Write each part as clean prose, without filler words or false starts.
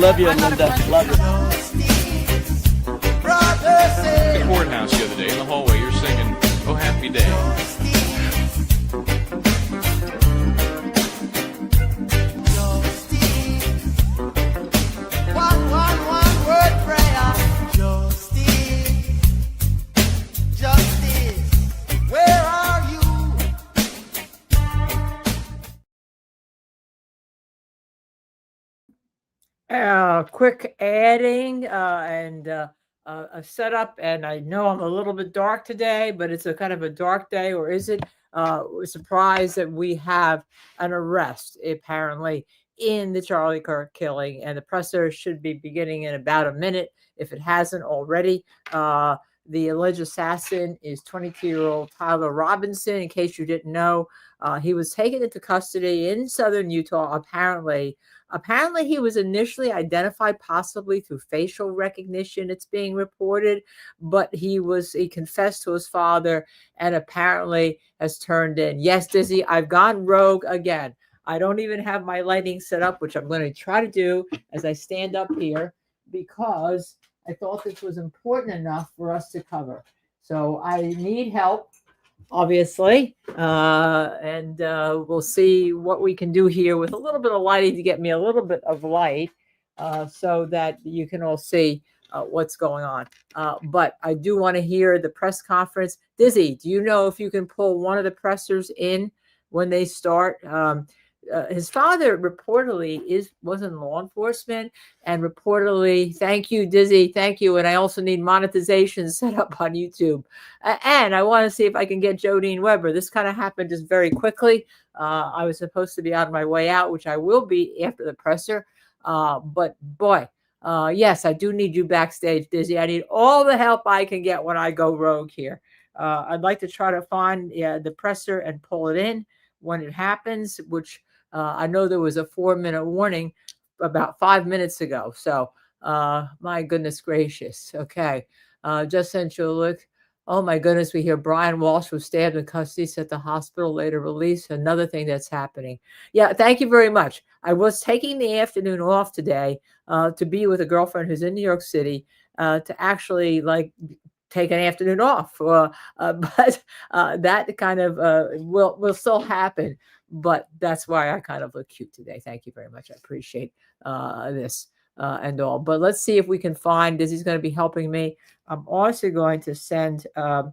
Love you, Linda. Love you. The courthouse the other day in the hallway, you're singing "Oh Happy Day." One word prayer. Justice, where are you? Quick adding and a setup, and I know I'm a little bit dark today, but it's a kind of a dark day, or is it? We're surprised that we have an arrest apparently in the Charlie Kirk killing, and the presser should be beginning in about a minute if it hasn't already. The alleged assassin is 22-year-old Tyler Robinson. In case you didn't know, he was taken into custody in southern Utah. Apparently, he was initially identified possibly through facial recognition, it's being reported, but he confessed to his father and apparently has turned in. Yes, Dizzy, I've gone rogue again. I don't even have my lighting set up, which I'm going to try to do as I stand up here, because I thought this was important enough for us to cover. So I need help, obviously, and we'll see what we can do here with a little bit of lighting to get me a little bit of light so that you can all see what's going on. But I do want to hear the press conference. Dizzy, do you know if you can pull one of the pressers in when they start? His father reportedly was in law enforcement, and reportedly, thank you, Dizzy, thank you. And I also need monetization set up on YouTube. And I want to see if I can get Jodene Webster. This kind of happened just very quickly. I was supposed to be on my way out, which I will be after the presser. But boy, yes, I do need you backstage, Dizzy. I need all the help I can get when I go rogue here. I'd like to try to find the presser and pull it in when it happens, which I know there was a 4-minute warning about 5 minutes ago. So my goodness gracious. Okay. Just sent you a look. Oh my goodness. We hear Brian Walsh was stabbed in custody at the hospital, later released. Another thing that's happening. Yeah. Thank you very much. I was taking the afternoon off today to be with a girlfriend who's in New York City to actually take an afternoon off. But that kind of will still happen. But that's why I kind of look cute today. Thank you very much. I appreciate this and all. But let's see if we can find, Dizzy's going to be helping me. I'm also going to send a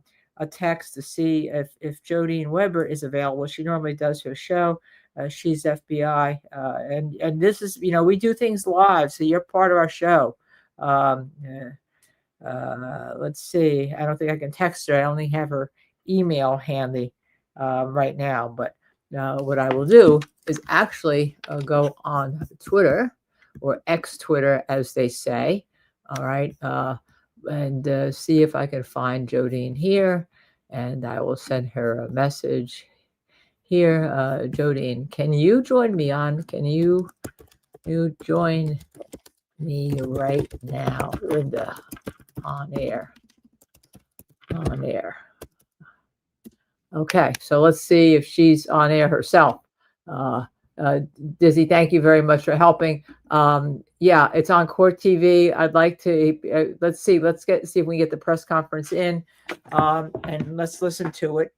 text to see if Jodene Webster is available. She normally does her show. She's FBI. And this is, we do things live, so you're part of our show. Let's see. I don't think I can text her. I only have her email handy right now. But what I will do is actually go on Twitter, or X Twitter, as they say. All right. And see if I can find Jodene here. And I will send her a message here. Jodene, can you join me on? Can you join me right now, Linda? On air. Okay, so let's see if she's on air herself. Dizzy, thank you very much for helping. Yeah, it's on Court TV. I'd like to let's see if we can get the press conference in, and let's listen to it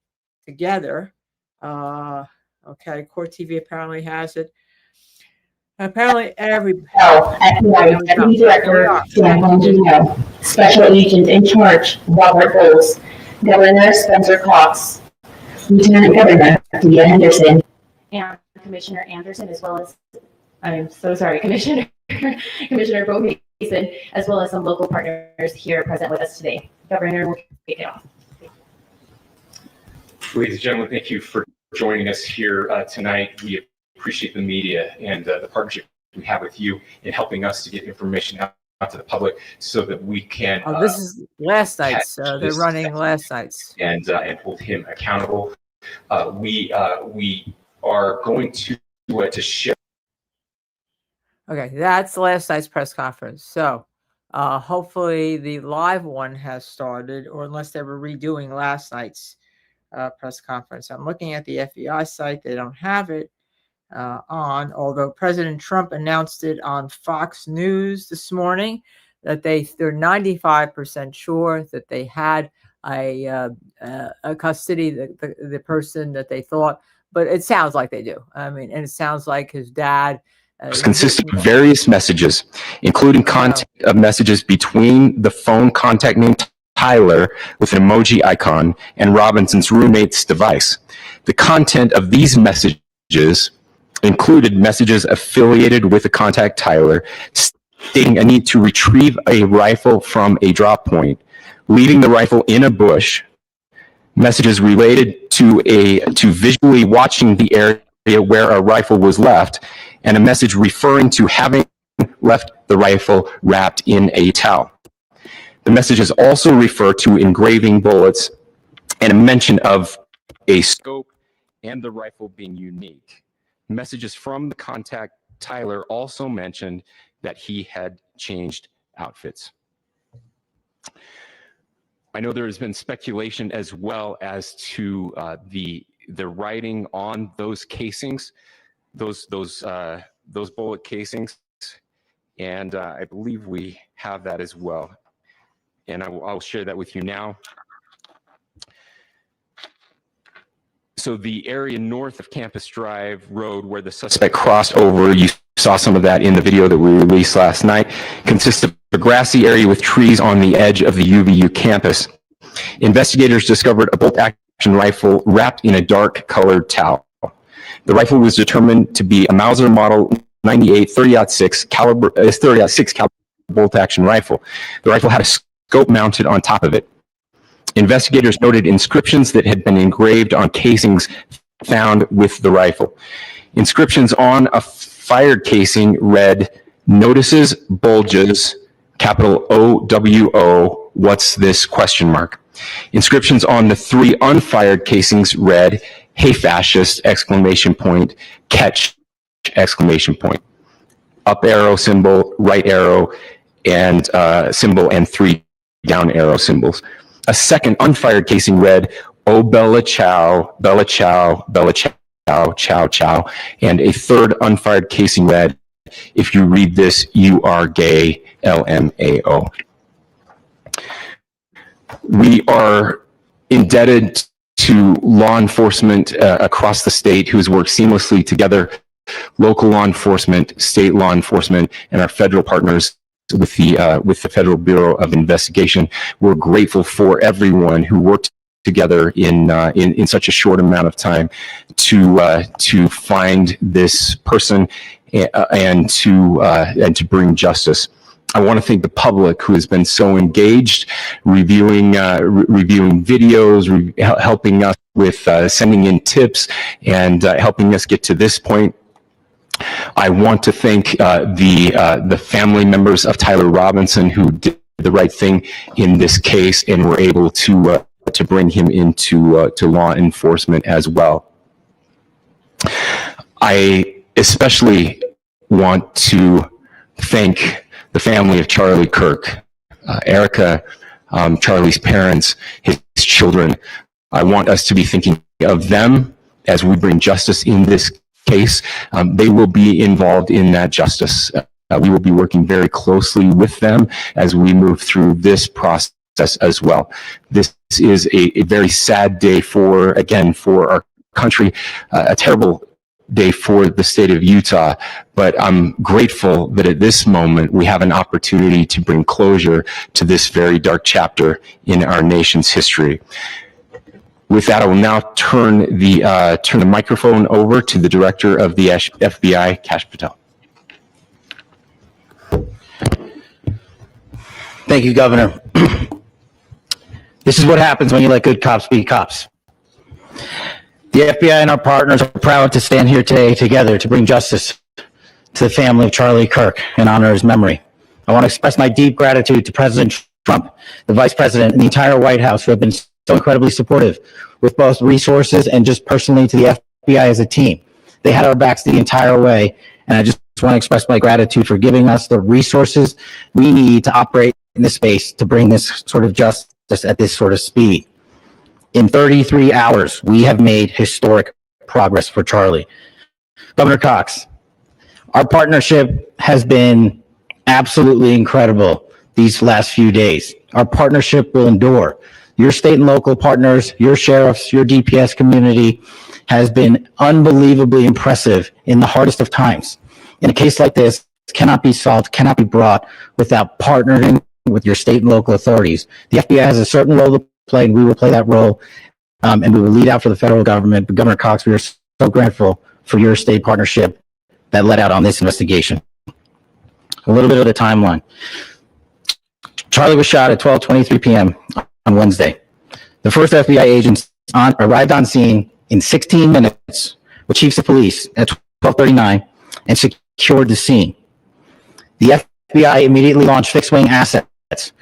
together. Okay, Court TV apparently has it. Apparently, FBI Deputy Director Dan Bongino, Special Agent in Charge Robert Bowles, Governor Spencer Cox, Lieutenant Governor Leah Henderson, and Commissioner Anderson, as well as Commissioner Bo Mason, as well as some local partners here present with us today. Governor, will kick it off. Ladies and gentlemen, thank you for joining us here tonight. We appreciate the media and the partnership we have with you in helping us to get information out to the public so that we can. This is last night's. They're running last night's. And hold him accountable. We are going to share. Okay, that's last night's press conference. So hopefully the live one has started, or unless they were redoing last night's press conference. I'm looking at the FBI site. They don't have it. on, although President Trump announced it on Fox News this morning that they're 95% sure that they had a custody, the person that they thought, but it sounds like they do. I mean, and it sounds like his dad consisted of various messages, including content of messages between the phone contact named Tyler with an emoji icon and Robinson's roommate's device. The content of these messages included messages affiliated with the contact Tyler, stating a need to retrieve a rifle from a drop point, leaving the rifle in a bush, messages related to visually watching the area where a rifle was left, and a message referring to having left the rifle wrapped in a towel. The messages also refer to engraving bullets and a mention of a scope and the rifle being unique. Messages from the contact Tyler also mentioned that he had changed outfits. I know there has been speculation as well as to the writing on those casings, those bullet casings, and I believe we have that as well. And I'll share that with you now. So the area north of Campus Drive Road where the suspect crossed over, you saw some of that in the video that we released last night, consists of a grassy area with trees on the edge of the UVU campus. Investigators discovered a bolt-action rifle wrapped in a dark-colored towel. The rifle was determined to be a Mauser Model 98 30-06 caliber bolt-action rifle. The rifle had a scope mounted on top of it. Investigators noted inscriptions that had been engraved on casings found with the rifle. Inscriptions on a fired casing read, "Notices bulges, capital OWO, what's this, question mark." Inscriptions on the 3 unfired casings read, "Hey fascist, exclamation point, catch, exclamation point." Up arrow symbol, right arrow, and symbol, and 3 down arrow symbols. A second unfired casing read, "Oh Bella Chow, Bella Chow, Bella Chow, Chow Chow," and a third unfired casing read, "If you read this, you are gay, LMAO." We are indebted to law enforcement across the state who's worked seamlessly together, local law enforcement, state law enforcement, and our federal partners with the Federal Bureau of Investigation. We're grateful for everyone who worked together in such a short amount of time to find this person and to bring justice. I want to thank the public who has been so engaged, reviewing videos, helping us with sending in tips, and helping us get to this point. I want to thank the family members of Tyler Robinson who did the right thing in this case and were able to bring him into to law enforcement as well. I especially want to thank the family of Charlie Kirk, Erica, Charlie's parents, his children. I want us to be thinking of them as we bring justice in this case. They will be involved in that justice. We will be working very closely with them as we move through this process as well. This is a very sad day for our country, a terrible day for the state of Utah, but I'm grateful that at this moment we have an opportunity to bring closure to this very dark chapter in our nation's history. With that, I will now turn the microphone over to the Director of the FBI, Kash Patel. Thank you, Governor. This is what happens when you let good cops be cops. The FBI and our partners are proud to stand here today together to bring justice to the family of Charlie Kirk and honor his memory. I want to express my deep gratitude to President Trump, the Vice President, and the entire White House who have been so incredibly supportive with both resources and just personally to the FBI as a team. They had our backs the entire way, and I just want to express my gratitude for giving us the resources we need to operate in this space to bring this sort of justice at this sort of speed. In 33 hours, we have made historic progress for Charlie. Governor Cox, our partnership has been absolutely incredible these last few days. Our partnership will endure. Your state and local partners, your sheriffs, your DPS community has been unbelievably impressive in the hardest of times. In a case like this, cannot be solved, cannot be brought without partnering with your state and local authorities. The FBI has a certain role to play, and we will play that role, and we will lead out for the federal government. But Governor Cox, we are so grateful for your state partnership that led out on this investigation. A little bit of the timeline. Charlie was shot at 12:23 p.m. on Wednesday. The first FBI agents arrived on scene in 16 minutes with chiefs of police at 12:39 and secured the scene. The FBI immediately launched fixed-wing assets.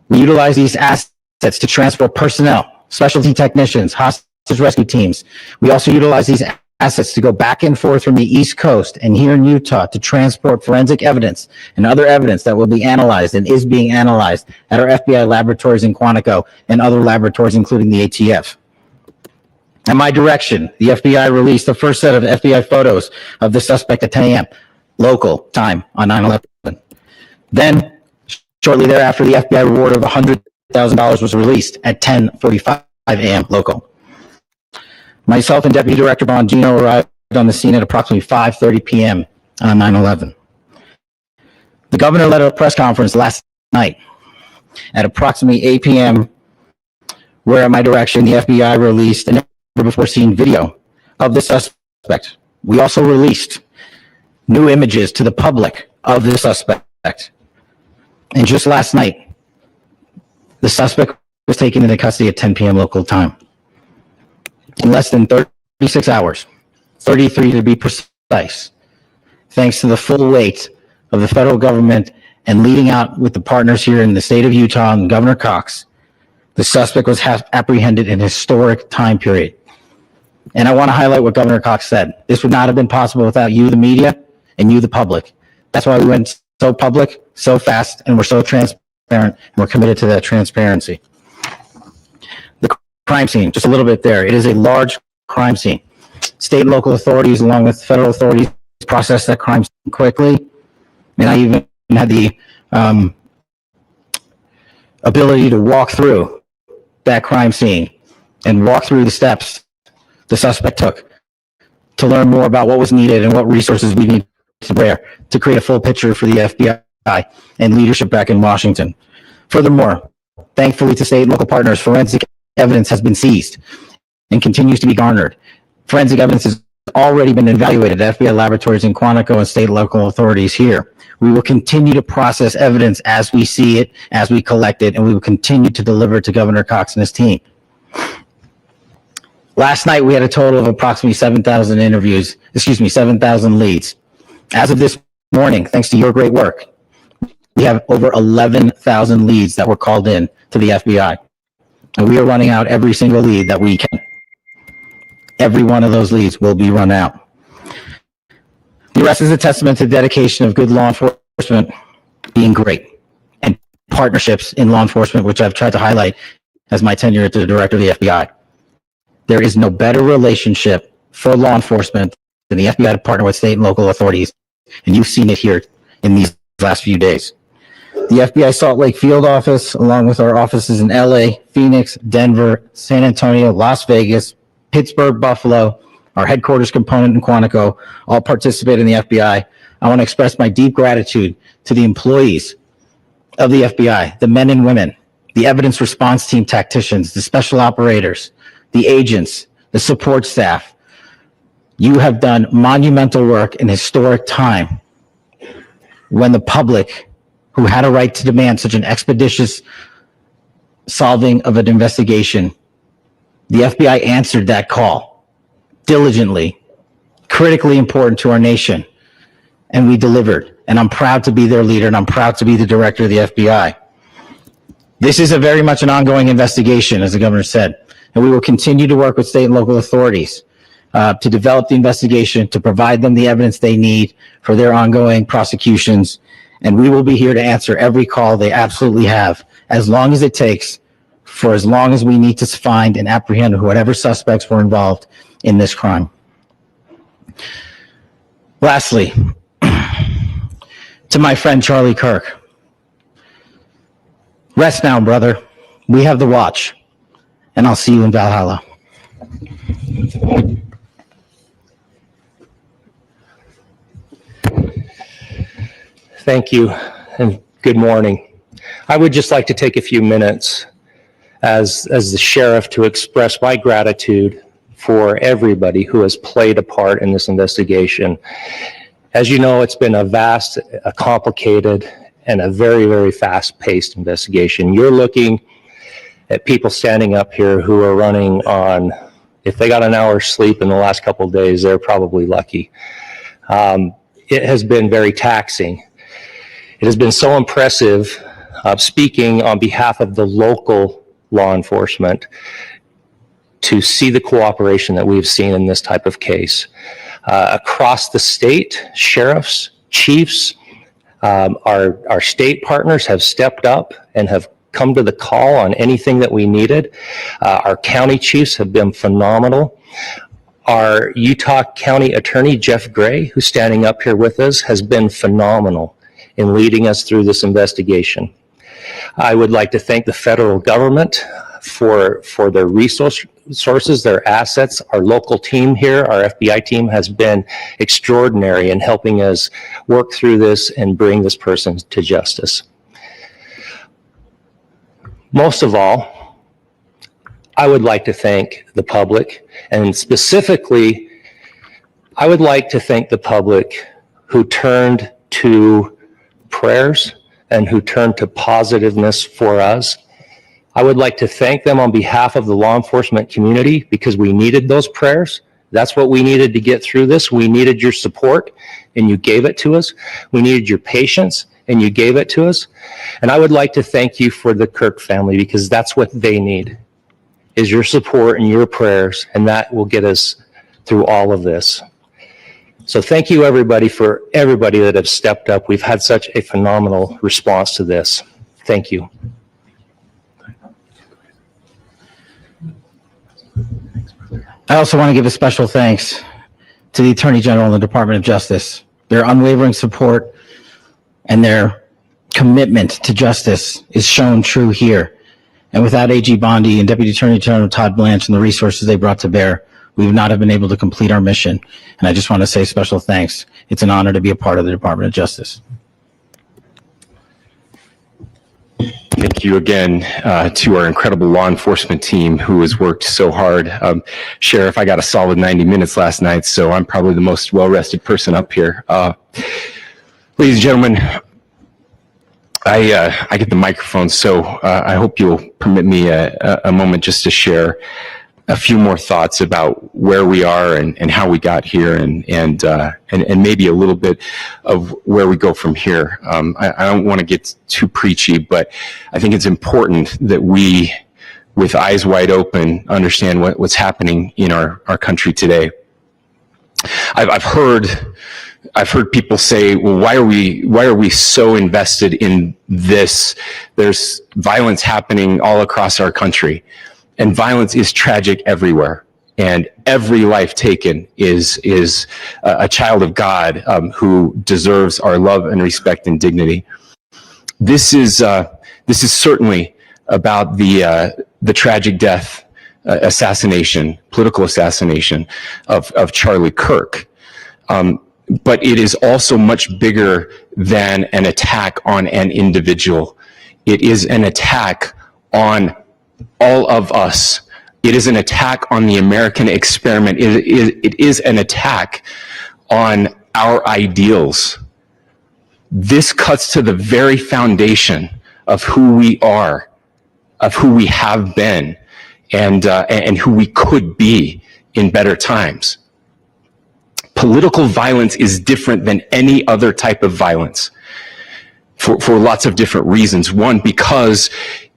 We utilized these assets to transport personnel, specialty technicians, hostage rescue teams. We also utilized these assets to go back and forth from the East Coast and here in Utah to transport forensic evidence and other evidence that will be analyzed and is being analyzed at our FBI laboratories in Quantico and other laboratories, including the ATF. At my direction, the FBI released the first set of FBI photos of the suspect at 10 a.m. local time on 9/11. Then, shortly thereafter, the FBI reward of $100,000 was released at 10:45 a.m. local. Myself and Deputy Director Bongino arrived on the scene at approximately 5:30 p.m. on 9/11. The governor led a press conference last night at approximately 8 p.m., where at my direction, the FBI released an never-before-seen video of the suspect. We also released new images to the public of the suspect. And just last night, the suspect was taken into custody at 10 p.m. local time. In less than 36 hours, 33 to be precise, thanks to the full weight of the federal government and leading out with the partners here in the state of Utah and Governor Cox, the suspect was apprehended in a historic time period. And I want to highlight what Governor Cox said. This would not have been possible without you, the media, and you, the public. That's why we went so public, so fast, and we're so transparent, and we're committed to that transparency. The crime scene, just a little bit there. It is a large crime scene. State and local authorities, along with federal authorities, process that crime scene quickly. And I even had the ability to walk through that crime scene and walk through the steps the suspect took to learn more about what was needed and what resources we need to bear to create a full picture for the FBI and leadership back in Washington. Furthermore, thankfully to state and local partners, forensic evidence has been seized and continues to be garnered. Forensic evidence has already been evaluated at FBI laboratories in Quantico and state and local authorities here. We will continue to process evidence as we see it, as we collect it, and we will continue to deliver it to Governor Cox and his team. Last night, we had a total of approximately 7,000 leads. As of this morning, thanks to your great work, we have over 11,000 leads that were called in to the FBI. And we are running out every single lead that we can. Every one of those leads will be run out. The rest is a testament to the dedication of good law enforcement being great and partnerships in law enforcement, which I've tried to highlight as my tenure as the director of the FBI. There is no better relationship for law enforcement than the FBI to partner with state and local authorities, and you've seen it here in these last few days. The FBI Salt Lake Field Office, along with our offices in LA, Phoenix, Denver, San Antonio, Las Vegas, Pittsburgh, Buffalo, our headquarters component in Quantico, all participate in the FBI. I want to express my deep gratitude to the employees of the FBI, the men and women, the evidence response team tacticians, the special operators, the agents, the support staff. You have done monumental work in historic time when the public, who had a right to demand such an expeditious solving of an investigation, the FBI answered that call diligently, critically important to our nation, and we delivered. And I'm proud to be their leader, and I'm proud to be the director of the FBI. This is a very much an ongoing investigation, as the governor said, and we will continue to work with state and local authorities to develop the investigation, to provide them the evidence they need for their ongoing prosecutions. And we will be here to answer every call they absolutely have, as long as it takes, for as long as we need to find and apprehend whatever suspects were involved in this crime. Lastly, to my friend Charlie Kirk, rest now, brother. We have the watch, and I'll see you in Valhalla. Thank you, and good morning. I would just like to take a few minutes as the sheriff to express my gratitude for everybody who has played a part in this investigation. As you know, it's been a vast, a complicated, and a very, very fast-paced investigation. You're looking at people standing up here who are running on, if they got an hour's sleep in the last couple of days, they're probably lucky. It has been very taxing. It has been so impressive, speaking on behalf of the local law enforcement, to see the cooperation that we've seen in this type of case. Across the state, sheriffs, chiefs, our state partners have stepped up and have come to the call on anything that we needed. Our county chiefs have been phenomenal. Our Utah County Attorney, Jeff Gray, who's standing up here with us, has been phenomenal in leading us through this investigation. I would like to thank the federal government for their resources, their assets. Our local team here, our FBI team, has been extraordinary in helping us work through this and bring this person to justice. Most of all, I would like to thank the public, and specifically, I would like to thank the public who turned to prayers and who turned to positiveness for us. I would like to thank them on behalf of the law enforcement community, because we needed those prayers. That's what we needed to get through this. We needed your support, and you gave it to us. We needed your patience, and you gave it to us. And I would like to thank you for the Kirk family, because that's what they need, is your support and your prayers, and that will get us through all of this. So thank you, everybody, for everybody that have stepped up. We've had such a phenomenal response to this. Thank you. I also want to give a special thanks to the Attorney General and the Department of Justice. Their unwavering support and their commitment to justice is shown true here. And without AG Bondi and Deputy Attorney General Todd Blanche and the resources they brought to bear, we would not have been able to complete our mission. And I just want to say special thanks. It's an honor to be a part of the Department of Justice. Thank you again to our incredible law enforcement team who has worked so hard. Sheriff, I got a solid 90 minutes last night, so I'm probably the most well-rested person up here. Ladies and gentlemen, I get the microphone, so I hope you'll permit me a moment just to share a few more thoughts about where we are and how we got here, and maybe a little bit of where we go from here. I don't want to get too preachy, but I think it's important that we, with eyes wide open, understand what's happening in our country today. I've heard people say, well, why are we so invested in this? There's violence happening all across our country. And violence is tragic everywhere, and every life taken is a child of God who deserves our love and respect and dignity. This is certainly about the tragic death, political assassination of Charlie Kirk, but it is also much bigger than an attack on an individual. It is an attack on all of us. It is an attack on the American experiment. It is an attack on our ideals. This cuts to the very foundation of who we are, of who we have been, and who we could be in better times. Political violence is different than any other type of violence for lots of different reasons. One, because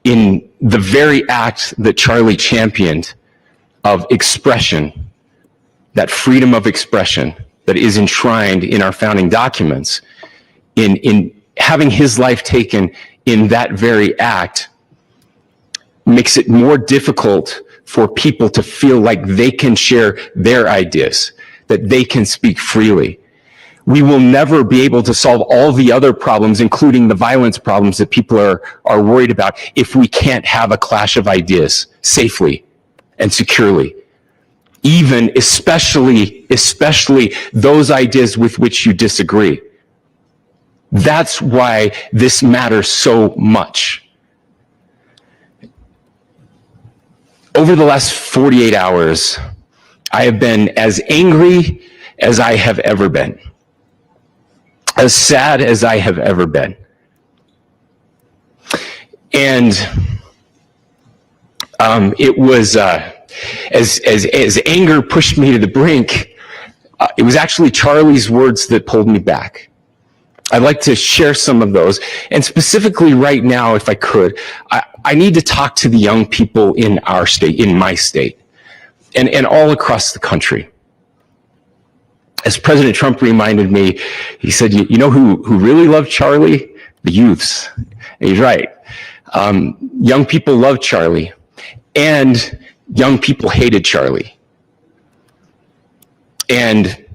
in the very act that Charlie championed of expression, that freedom of expression that is enshrined in our founding documents, in having his life taken in that very act, makes it more difficult for people to feel like they can share their ideas, that they can speak freely. We will never be able to solve all the other problems, including the violence problems that people are worried about, if we can't have a clash of ideas safely and securely. Even, especially those ideas with which you disagree. That's why this matters so much. Over the last 48 hours, I have been as angry as I have ever been. As sad as I have ever been. And it was, as anger pushed me to the brink, it was actually Charlie's words that pulled me back. I'd like to share some of those. And specifically right now, if I could, I need to talk to the young people in our state, in my state, and all across the country. As President Trump reminded me, he said, you know who really loved Charlie? The youths. And he's right. Young people loved Charlie, and young people hated Charlie. And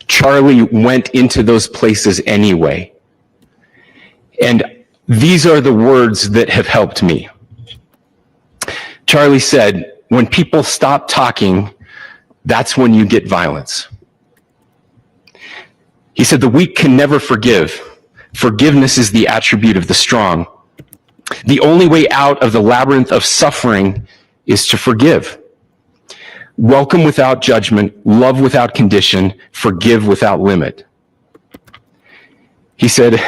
Charlie went into those places anyway. And these are the words that have helped me. Charlie said, when people stop talking, that's when you get violence. He said, the weak can never forgive. Forgiveness is the attribute of the strong. The only way out of the labyrinth of suffering is to forgive. Welcome without judgment, love without condition, forgive without limit. He said,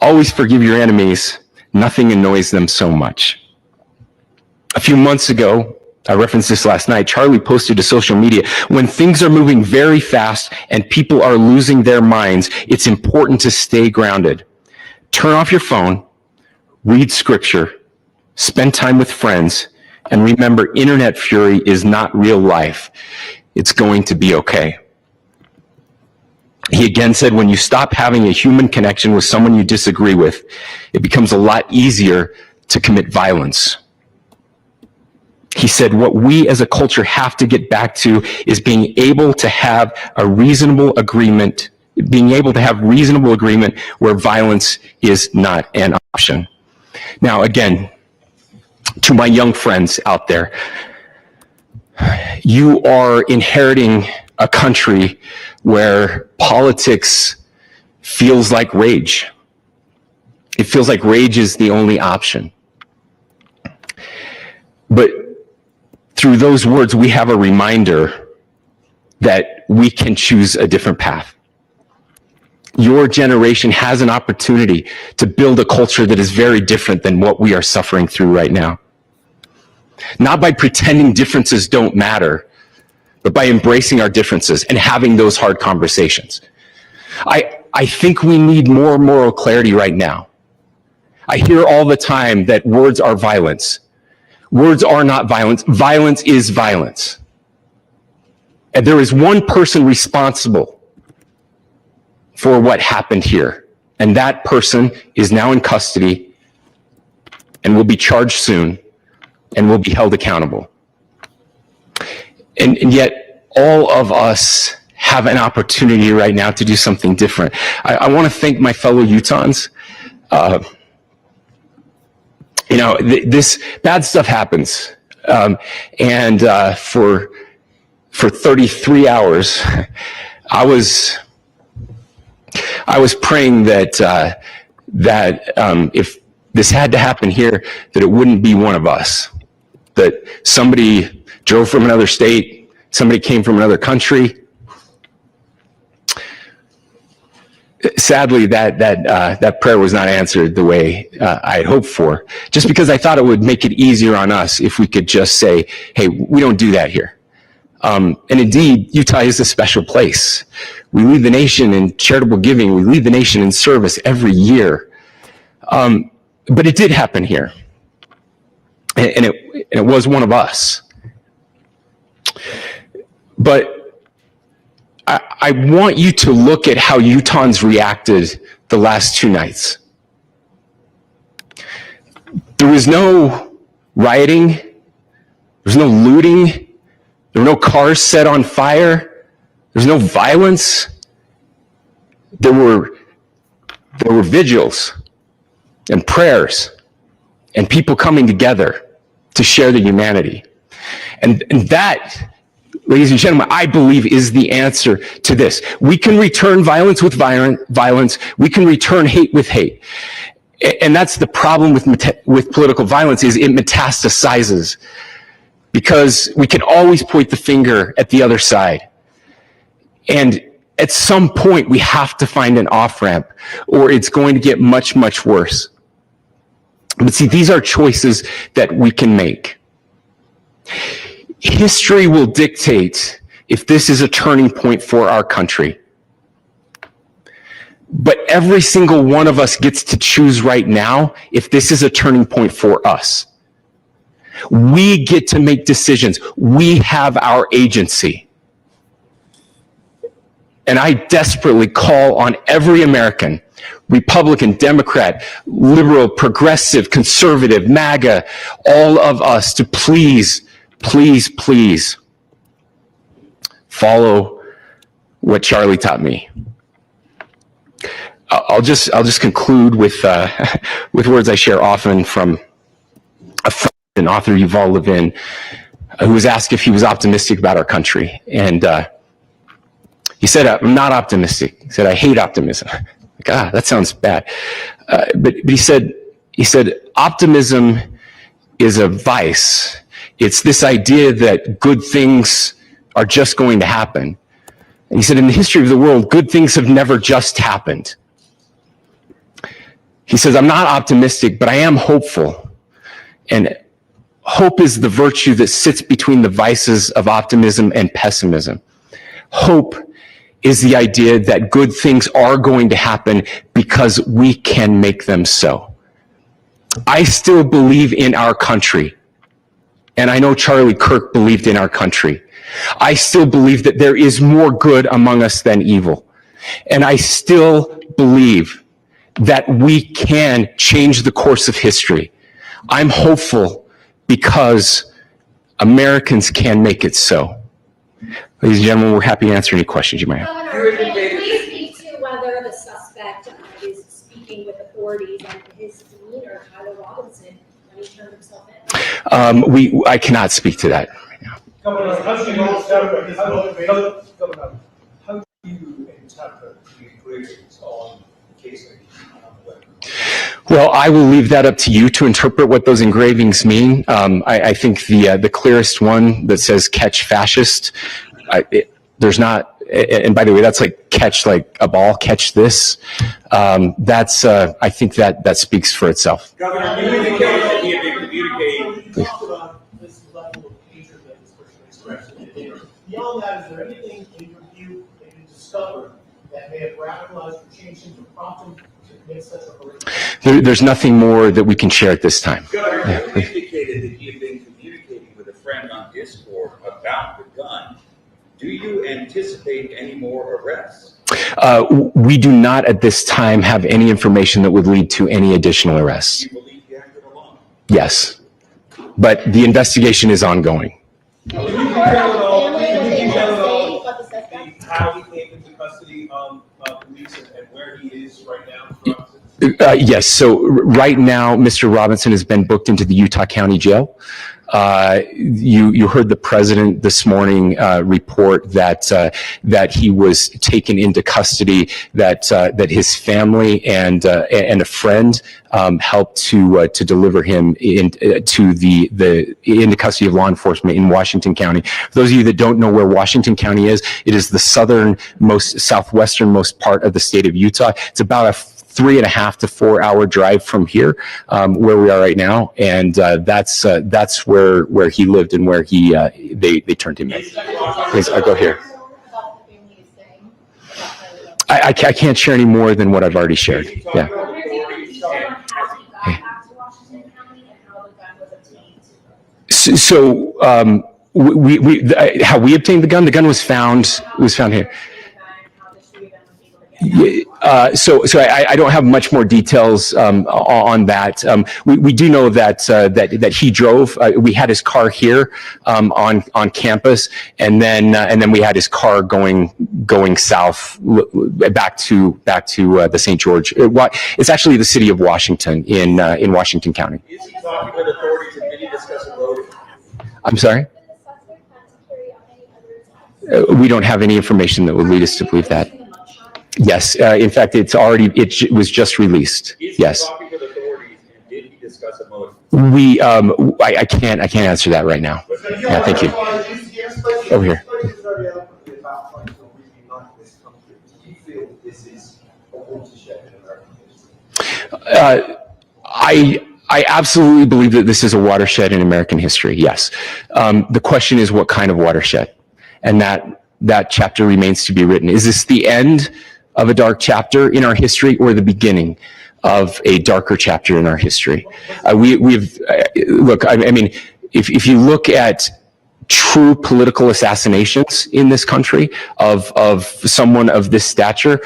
always forgive your enemies. Nothing annoys them so much. A few months ago, I referenced this last night, Charlie posted to social media, when things are moving very fast and people are losing their minds, it's important to stay grounded. Turn off your phone, read scripture, spend time with friends, and remember, internet fury is not real life. It's going to be okay. He again said, when you stop having a human connection with someone you disagree with, it becomes a lot easier to commit violence. He said, what we as a culture have to get back to is being able to have a reasonable agreement, where violence is not an option. Now, again, to my young friends out there, you are inheriting a country where politics feels like rage. It feels like rage is the only option. But through those words, we have a reminder that we can choose a different path. Your generation has an opportunity to build a culture that is very different than what we are suffering through right now. Not by pretending differences don't matter, but by embracing our differences and having those hard conversations. I think we need more moral clarity right now. I hear all the time that words are violence. Words are not violence. Violence is violence. And there is one person responsible for what happened here. And that person is now in custody and will be charged soon and will be held accountable. And yet all of us have an opportunity right now to do something different. I want to thank my fellow Utahns. This bad stuff happens. For 33 hours, I was praying that if this had to happen here, that it wouldn't be one of us. That somebody drove from another state, somebody came from another country. Sadly, that prayer was not answered the way I had hoped for, just because I thought it would make it easier on us if we could just say, hey, we don't do that here. And indeed, Utah is a special place. We lead the nation in charitable giving. We lead the nation in service every year. But it did happen here. And it was one of us. But I want you to look at how Utahns reacted the last two nights. There was no rioting. There was no looting. There were no cars set on fire. There's no violence. there were vigils and prayers and people coming together to share the humanity. And that, ladies and gentlemen, I believe is the answer to this. We can return violence with violence. We can return hate with hate. And that's the problem with political violence, is it metastasizes, because we can always point the finger at the other side. And at some point, we have to find an off-ramp, or it's going to get much, much worse. But see, these are choices that we can make. History will dictate if this is a turning point for our country. But every single one of us gets to choose right now if this is a turning point for us. We get to make decisions. We have our agency. And I desperately call on every American, Republican, Democrat, liberal, progressive, conservative, MAGA, all of us to please, please, please follow what Charlie taught me. I'll just conclude with with words I share often from a friend and author, Yuval Levin, who was asked if he was optimistic about our country, and he said, "I'm not optimistic." He said, "I hate optimism." Like, that sounds bad. But he said, optimism is a vice. It's this idea that good things are just going to happen. And he said, in the history of the world, good things have never just happened. He says, I'm not optimistic, but I am hopeful. And hope is the virtue that sits between the vices of optimism and pessimism. Hope is the idea that good things are going to happen because we can make them so. I still believe in our country. And I know Charlie Kirk believed in our country. I still believe that there is more good among us than evil. And I still believe that we can change the course of history. I'm hopeful because Americans can make it so. Ladies and gentlemen, we're happy to answer any questions you might have. Governor, can you please speak to whether the suspect is speaking with authorities and his demeanor, Tyler Robinson, when he turned himself in? I cannot speak to that right now. Governor, how do you interpret the engravings on the case? Well, I will leave that up to you to interpret what those engravings mean. I think the clearest one that says "catch fascist," there's not, and by the way, that's like catch like a ball, catch this. That's I think that speaks for itself. Governor, you indicated that he had been communicating. Please. Talk about this level of hatred that this person expressed. Beyond that, is there anything in your view that you discovered that may have radicalized or changed him to prompt him to commit such a horrific? There's nothing more that we can share at this time. Governor, Yeah, you please. indicated that he had been communicating with a friend on Discord about the gun. Do you anticipate any more arrests? We do not at this time have any information that would lead to any additional arrests. Do you believe he acted alone? Yes, but the investigation is ongoing. Can you detail at all? Can you detail at all how he came into custody of police and where he is right now? Yes, so right now, Mr. Robinson has been booked into the Utah County Jail. You heard the president this morning report that he was taken into custody, that his family and a friend helped to deliver him into custody of law enforcement in Washington County. For those of you that don't know where Washington County is, it is the southwesternmost part of the state of Utah. It's about a 3.5 to 4 hour drive from here, where we are right now, and that's where he lived and where they turned him in. Please, I'll go here. I can't share any more than what I've already shared. Yeah. So how we obtained the gun was found here. So I don't have much more details on that. We do know that he drove. We had his car here on campus, and then we had his car going south back to the St. George. It's actually the city of Washington in Washington County. Is he talking with authorities and did he discuss a motive? I'm sorry? We don't have any information that would lead us to believe that. Yes, in fact, it was just released. Yes. Is he talking with authorities and did he discuss a motive? I can't answer that right now. Yeah, thank you. Over here. I absolutely believe that this is a watershed in American history. Yes. The question is, what kind of watershed? And that chapter remains to be written. Is this the end of a dark chapter in our history, or the beginning of a darker chapter in our history? Look, I mean, if you look at true political assassinations in this country of someone of this stature,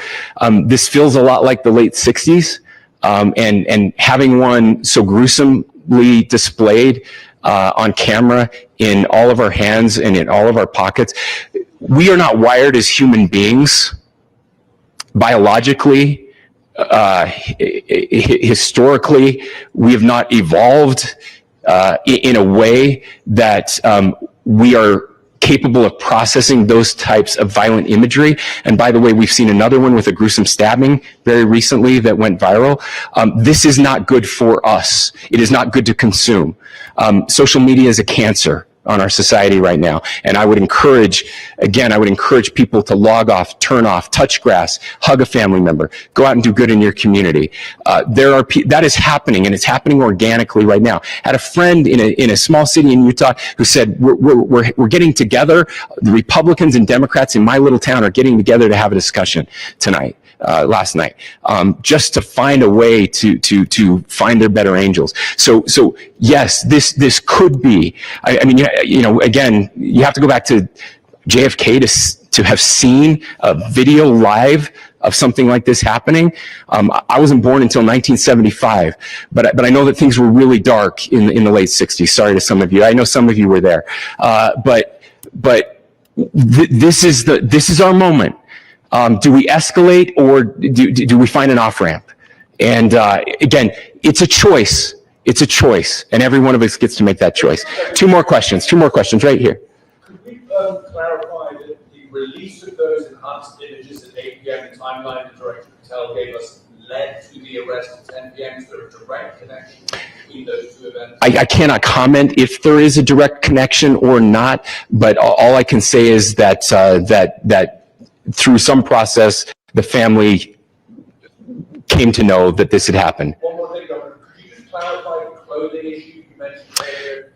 this feels a lot like the late 60s. And having one so gruesomely displayed on camera in all of our hands and in all of our pockets. We are not wired as human beings biologically, historically. We have not evolved in a way that we are capable of processing those types of violent imagery. And by the way, we've seen another one with a gruesome stabbing very recently that went viral. This is not good for us. It is not good to consume. Social media is a cancer on our society right now. And I would encourage people to log off, turn off, touch grass, hug a family member, go out and do good in your community. That is happening, and it's happening organically right now. I had a friend in a small city in Utah who said, we're getting together. The Republicans and Democrats in my little town are getting together to have a discussion last night, just to find a way to find their better angels. So yes, this could be, I mean, again, you have to go back to JFK to have seen a video live of something like this happening. I wasn't born until 1975, but I know that things were really dark in the late 60s. Sorry to some of you. I know some of you were there. But this is our moment. Do we escalate, or do we find an off-ramp? And again, it's a choice. It's a choice, and every one of us gets to make that choice. Two more questions right here. Could we clarify that the release of those enhanced images at 8 p.m. the timeline the Director Patel gave us led to the arrest at 10 p.m.? Is there a direct connection between those two events? I cannot comment if there is a direct connection or not, but all I can say is that through some process, the family came to know that this had happened. One more thing, Governor. Could you just clarify the clothing issue you mentioned earlier?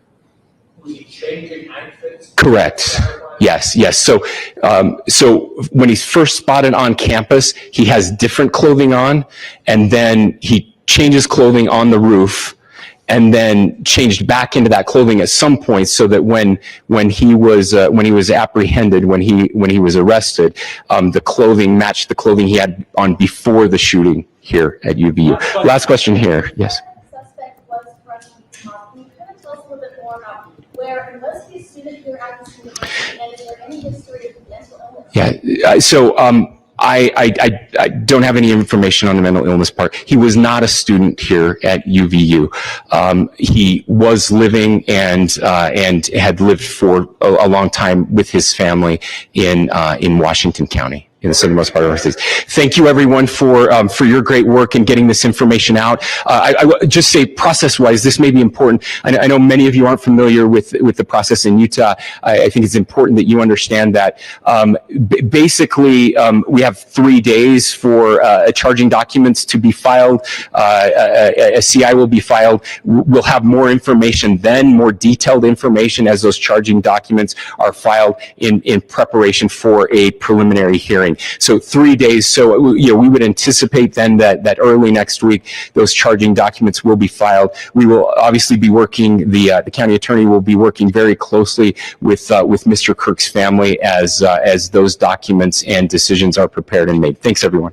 Was he changing outfits? Correct. Yes. So when he's first spotted on campus, he has different clothing on, and then he changes clothing on the roof, and then changed back into that clothing at some point, so that when he was apprehended, when he was arrested, the clothing matched the clothing he had on before the shooting here at UVU. Last question here. Yes. The suspect was freshman. Can you kind of tell us a little bit more about where, was he a student here at the university, and is there any history of mental illness? Yeah. So I don't have any information on the mental illness part. He was not a student here at UVU. He was living and had lived for a long time with his family in Washington County, in the southernmost part of our state. Thank you, everyone, for your great work in getting this information out. I would just say, process-wise, this may be important. I know many of you aren't familiar with the process in Utah. I think it's important that you understand that. Basically, we have 3 days for charging documents to be filed. A CI will be filed. We'll have more information then, more detailed information as those charging documents are filed in preparation for a preliminary hearing. So 3 days. So, we would anticipate then that early next week, those charging documents will be filed. We will obviously be working, the county attorney will be working very closely with Mr. Kirk's family as those documents and decisions are prepared and made. Thanks, everyone.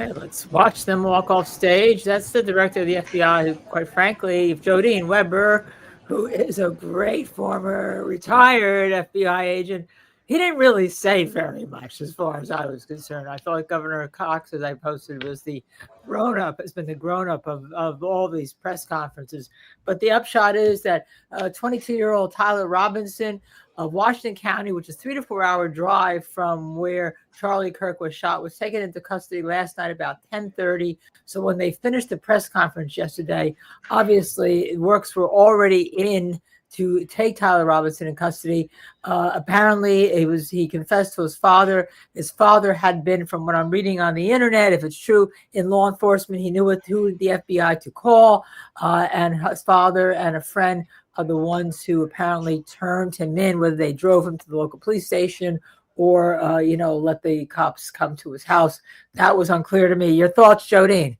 right, let's watch them walk off stage. That's the director of the FBI, who, quite frankly, Jodene Webster, who is a great former retired FBI agent. He didn't really say very much as far as I was concerned. I thought Governor Cox, as I posted, was the grown-up, has been the grown-up of all these press conferences. But the upshot is that 22-year-old Tyler Robinson of Washington County, which is 3 to 4 hour drive from where Charlie Kirk was shot, was taken into custody last night about 10:30. So when they finished the press conference yesterday, obviously works were already in to take Tyler Robinson in custody. Apparently, he confessed to his father. His father had been, from what I'm reading on the internet, if it's true, in law enforcement. He knew who the FBI to call, and his father and a friend are the ones who apparently turned him in, whether they drove him to the local police station or, let the cops come to his house. That was unclear to me. Your thoughts, Jodene?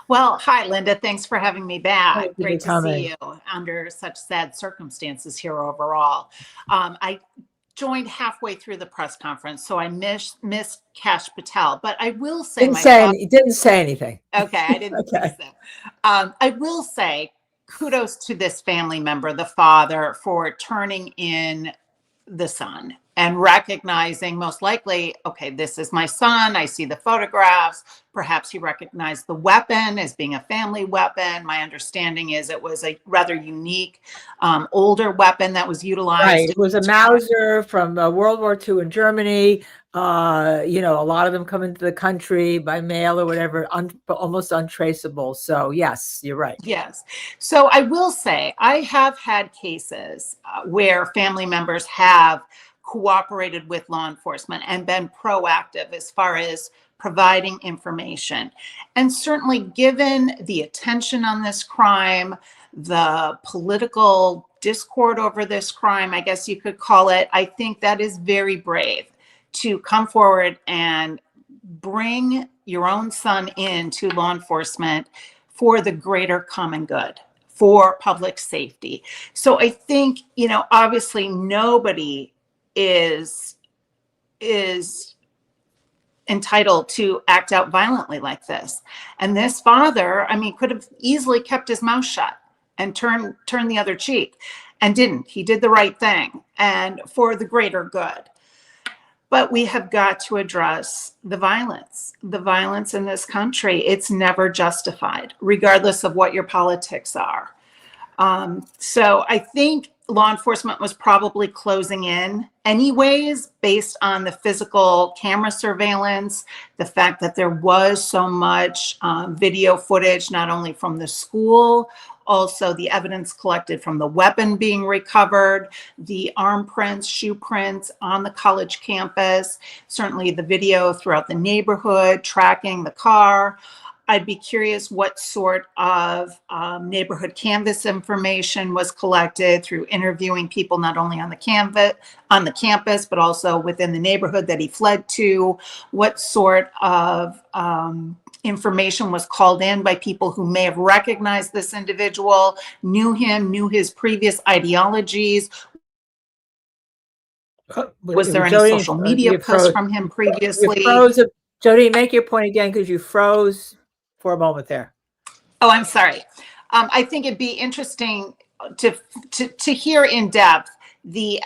Well, hi, Linda. Thanks for having me back. Thank you Great for to coming. see you under such sad circumstances here overall. I joined halfway through the press conference, so I missed Kash Patel. But I will say, Didn't say anything. Okay, I didn't think so. I will say kudos to this family member, the father, for turning in the son and recognizing, most likely, okay, this is my son. I see the photographs. Perhaps he recognized the weapon as being a family weapon. My understanding is it was a rather unique, older weapon that was utilized. Right. It was a Mauser from World War II in Germany. A lot of them come into the country by mail or whatever, almost untraceable. So yes, you're right. Yes. So I will say I have had cases where family members have cooperated with law enforcement and been proactive as far as providing information. And certainly given the attention on this crime, the political discord over this crime, I guess you could call it, I think that is very brave to come forward and bring your own son into law enforcement for the greater common good, for public safety. So I think, obviously nobody is entitled to act out violently like this. And this father, could have easily kept his mouth shut and turn the other cheek, and didn't. He did the right thing and for the greater good. But we have got to address the violence in this country. It's never justified, regardless of what your politics are. So I think law enforcement was probably closing in anyways, based on the physical camera surveillance, the fact that there was so much video footage, not only from the school, also the evidence collected from the weapon being recovered, the arm prints, shoe prints on the college campus, certainly the video throughout the neighborhood, tracking the car. I'd be curious what sort of neighborhood canvas information was collected through interviewing people not only on the campus, but also within the neighborhood that he fled to. What sort of information was called in by people who may have recognized this individual, knew him, knew his previous ideologies? Was there any social media posts from him previously? Jodene, make your point again, because you froze for a moment there. Oh, I'm sorry. I think it'd be interesting to hear in depth the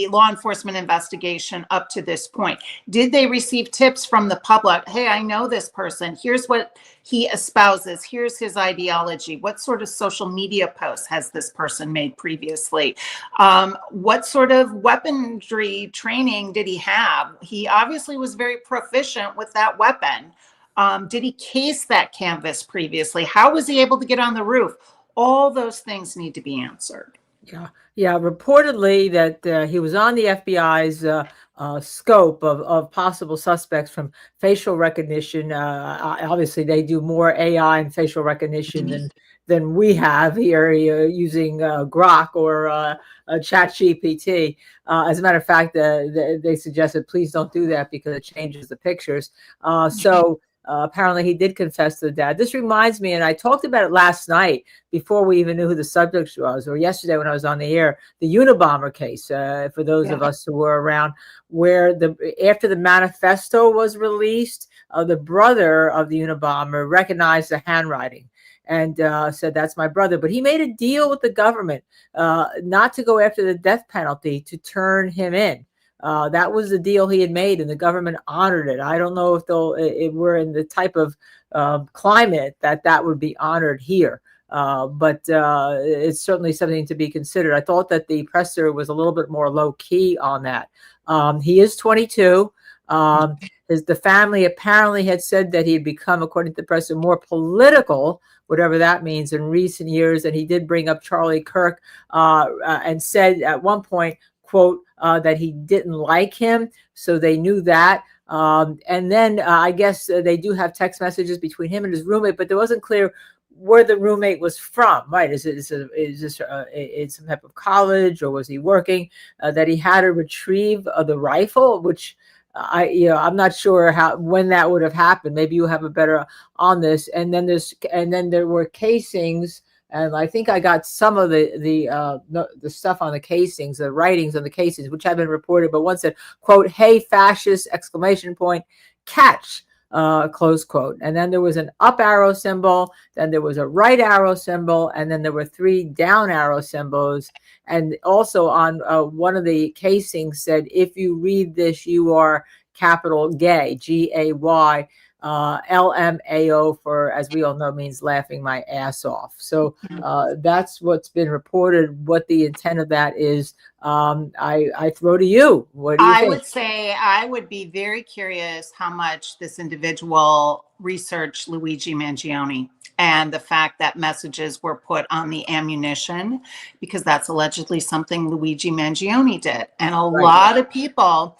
law enforcement investigation up to this point. Did they receive tips from the public? Hey, I know this person. Here's what he espouses. Here's his ideology. What sort of social media posts has this person made previously? What sort of weaponry training did he have? He obviously was very proficient with that weapon. Did he case that canvas previously? How was he able to get on the roof? All those things need to be answered. Yeah. Reportedly that he was on the FBI's scope of possible suspects from facial recognition. Obviously, they do more AI and facial recognition than we have here using Grok or ChatGPT. As a matter of fact, they suggested please don't do that because it changes the pictures. Apparently he did confess to the dad. This reminds me, and I talked about it last night before we even knew who the subject was, or yesterday when I was on the air, the Unabomber case, for those of us who were around, where after the manifesto was released, the brother of the Unabomber recognized the handwriting and said, "That's my brother." But he made a deal with the government not to go after the death penalty, to turn him in. That was the deal he had made, and the government honored it. I don't know if we're in the type of climate that would be honored here. But it's certainly something to be considered. I thought that the presser was a little bit more low key on that. He is 22. The family apparently had said that he had become, according to the presser, more political, whatever that means, in recent years. And he did bring up Charlie Kirk and said at one point, quote, that he didn't like him. So they knew that. And then I guess they do have text messages between him and his roommate, but it wasn't clear where the roommate was from, right? Is this some type of college, or was he working? That he had to retrieve the rifle, which I'm not sure when that would have happened. Maybe you have a better on this. And then there were casings, and I think I got some of the stuff on the casings, the writings on the casings, which have been reported. But one said, quote, "Hey, fascist!" exclamation point, catch. Close quote. And then there was an up arrow symbol, then there was a right arrow symbol, and then there were 3 down arrow symbols. And also on one of the casings said, "If you read this, you are capital gay, Gay, LMAO, for, as we all know, means laughing my ass off." So that's what's been reported. What the intent of that is, I throw to you. What do you think? I would say I would be very curious how much this individual researched Luigi Mangione and the fact that messages were put on the ammunition, because that's allegedly something Luigi Mangione did. And a lot of people,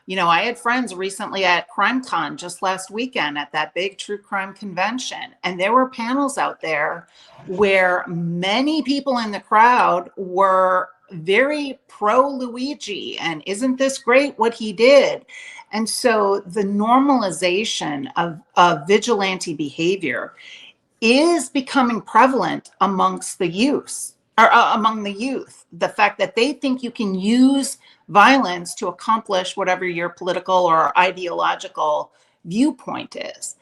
I had friends recently at CrimeCon just last weekend at that big true crime convention. And there were panels out there where many people in the crowd were very pro Luigi, and isn't this great what he did? And so the normalization of vigilante behavior is becoming prevalent amongst the youth, or among the youth. The fact that they think you can use violence to accomplish whatever your political or ideological viewpoint is.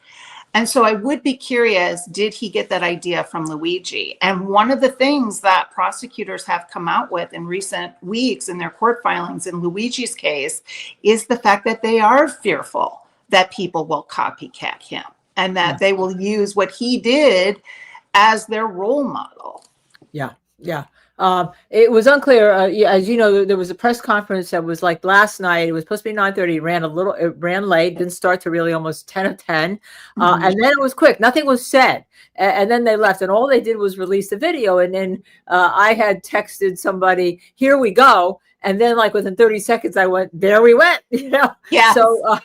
And so I would be curious, did he get that idea from Luigi? And one of the things that prosecutors have come out with in recent weeks in their court filings in Luigi's case is the fact that they are fearful that people will copycat him and that they will use what he did as their role model. Yeah. It was unclear. As you know, there was a press conference that was like last night. It was supposed to be 9:30. It ran late. Didn't start to really almost 10 of 10. And then it was quick. Nothing was said. And then they left. And all they did was release the video. And then I had texted somebody, "Here we go." And then, like, within 30 seconds, I went, "There we went." Yeah. So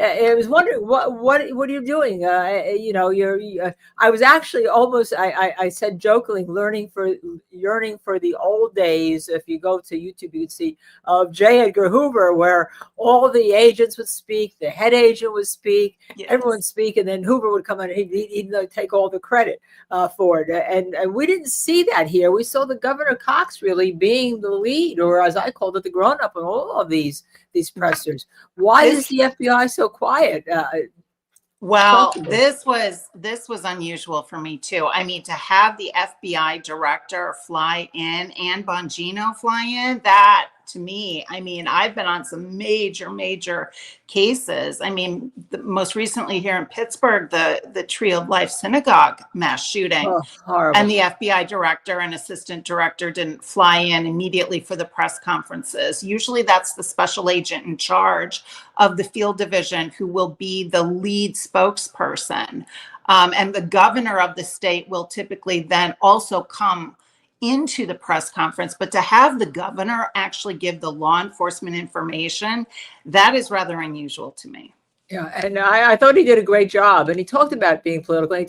I was wondering, what are you doing? I was actually almost, I said jokingly, yearning for the old days. If you go to YouTube, you can see of J. Edgar Hoover, where all the agents would speak, the head agent would speak, everyone speak, and then Hoover would come in and he'd take all the credit for it. And we didn't see that here. We saw the Governor Cox really being the lead, or as I called it, the grown-up in all of these pressers. Why is the FBI so quiet? Well, this was unusual for me too. I mean, to have the FBI director fly in and Bongino fly in, that to me, I mean, I've been on some major cases. I mean, most recently here in Pittsburgh, the Tree of Life Synagogue mass shooting. Oh, horrible. And the FBI director and assistant director didn't fly in immediately for the press conferences. Usually that's the special agent in charge of the field division who will be the lead spokesperson. And the governor of the state will typically then also come into the press conference. But to have the governor actually give the law enforcement information, that is rather unusual to me. Yeah, and I thought he did a great job. And he talked about being political. And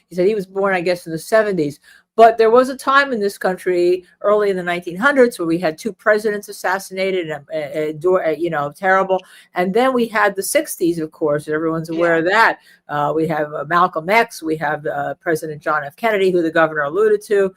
he said he was born, I guess, in the 70s. But there was a time in this country early in the 1900s where we had 2 presidents assassinated, terrible. And then we had the 60s, of course, everyone's aware of that. We have Malcolm X. We have President John F. Kennedy, who the governor alluded to.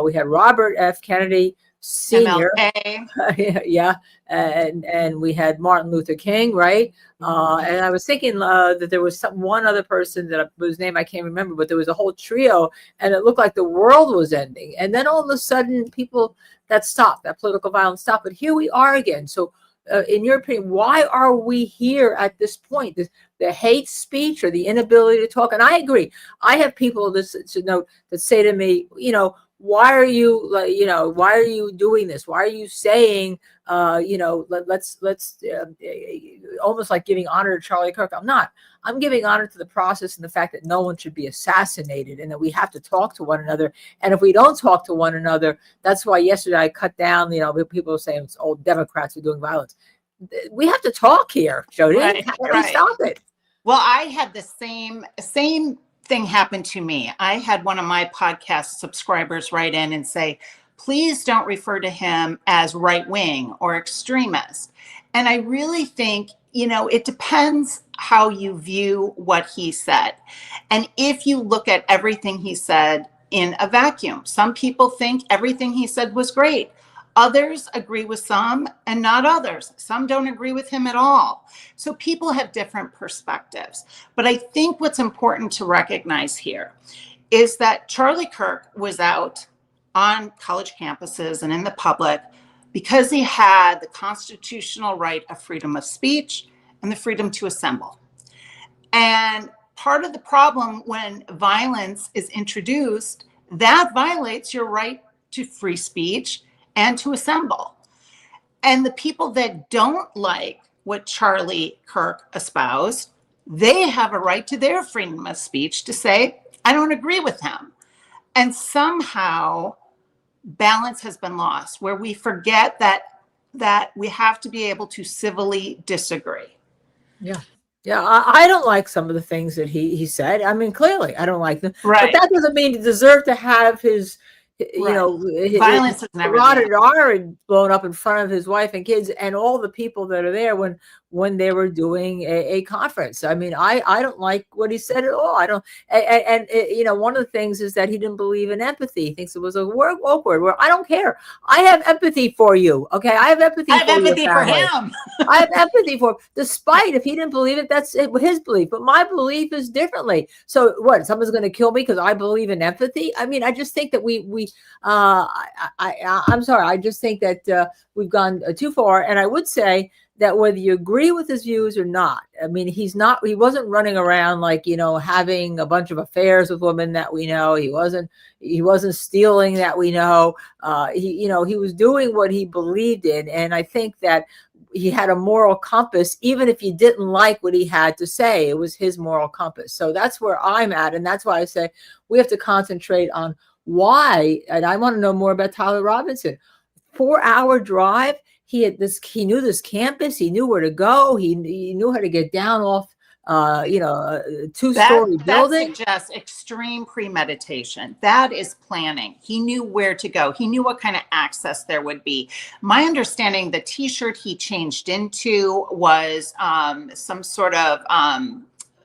We had Robert F. Kennedy, Sr. MLK. Yeah, and we had Martin Luther King, right? And I was thinking that there was one other person whose name I can't remember, but there was a whole trio, and it looked like the world was ending. And then all of a sudden, that political violence stopped. But here we are again. So, in your opinion, why are we here at this point? The hate speech or the inability to talk? And I agree. I have people that say to me, why are you doing this? Why are you saying, let's almost like giving honor to Charlie Kirk? I'm not. I'm giving honor to the process and the fact that no one should be assassinated and that we have to talk to one another. And if we don't talk to one another, that's why yesterday I cut down, people are saying it's old Democrats who are doing violence. We have to talk here, Jodene. How do we stop it? Well, I had the same thing happened to me. I had one of my podcast subscribers write in and say, please don't refer to him as right wing or extremist. And I really think, it depends how you view what he said. And if you look at everything he said in a vacuum, some people think everything he said was great. Others agree with some and not others. Some don't agree with him at all. So people have different perspectives. But I think what's important to recognize here is that Charlie Kirk was out on college campuses and in the public because he had the constitutional right of freedom of speech and the freedom to assemble. And part of the problem when violence is introduced, that violates your right to free speech and to assemble. And the people that don't like what Charlie Kirk espoused, they have a right to their freedom of speech to say, I don't agree with him. And somehow balance has been lost where we forget that we have to be able to civilly disagree. Yeah. Yeah, I don't like some of the things that he said. I mean, clearly, I don't like them. Right. But that doesn't mean he deserved to have his, violence is never carotid artery blown up in front of his wife and kids and all the people that are there when they were doing a conference. I mean, I don't like what he said at all. I don't. And one of the things is that he didn't believe in empathy. He thinks it was a woke word. Where I don't care. I have empathy for you. Okay, I have empathy. For him. I have empathy for him. Despite if he didn't believe it, that's his belief. But my belief is differently. So what? Someone's going to kill me because I believe in empathy? I mean, I just think that I'm sorry. I just think that we've gone too far. And I would say that whether you agree with his views or not, I mean, he wasn't running around like, having a bunch of affairs with women that we know. He wasn't stealing that we know. He was doing what he believed in. And I think that he had a moral compass, even if you didn't like what he had to say, it was his moral compass. So that's where I'm at. And that's why I say we have to concentrate on why. And I want to know more about Tyler Robinson. 4-hour drive. He knew this campus. He knew where to go. He knew how to get down off, a 2-story building. That suggests extreme premeditation. That is planning. He knew where to go. He knew what kind of access there would be. My understanding, the T-shirt he changed into was some sort of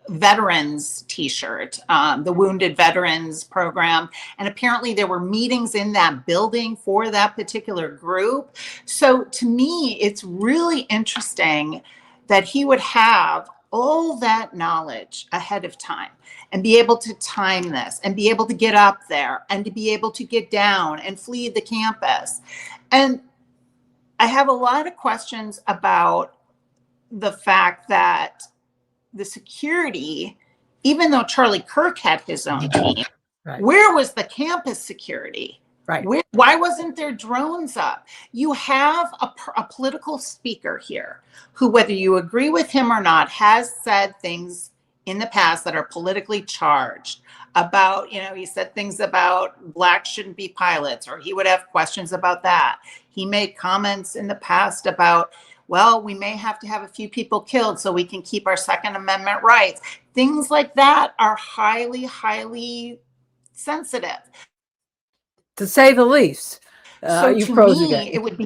veterans T-shirt, the Wounded Veterans Program. And apparently there were meetings in that building for that particular group. So to me, it's really interesting that he would have all that knowledge ahead of time and be able to time this and be able to get up there and to be able to get down and flee the campus. And I have a lot of questions about the fact that the security, even though Charlie Kirk had his own team, right. Where was the campus security? Right. Why wasn't there drones up? You have a political speaker here who, whether you agree with him or not, has said things in the past that are politically charged about, he said things about blacks shouldn't be pilots, or he would have questions about that. He made comments in the past about, well, we may have to have a few people killed so we can keep our Second Amendment rights. Things like that are highly, highly sensitive. To say the least. So you to froze me, again. it would be,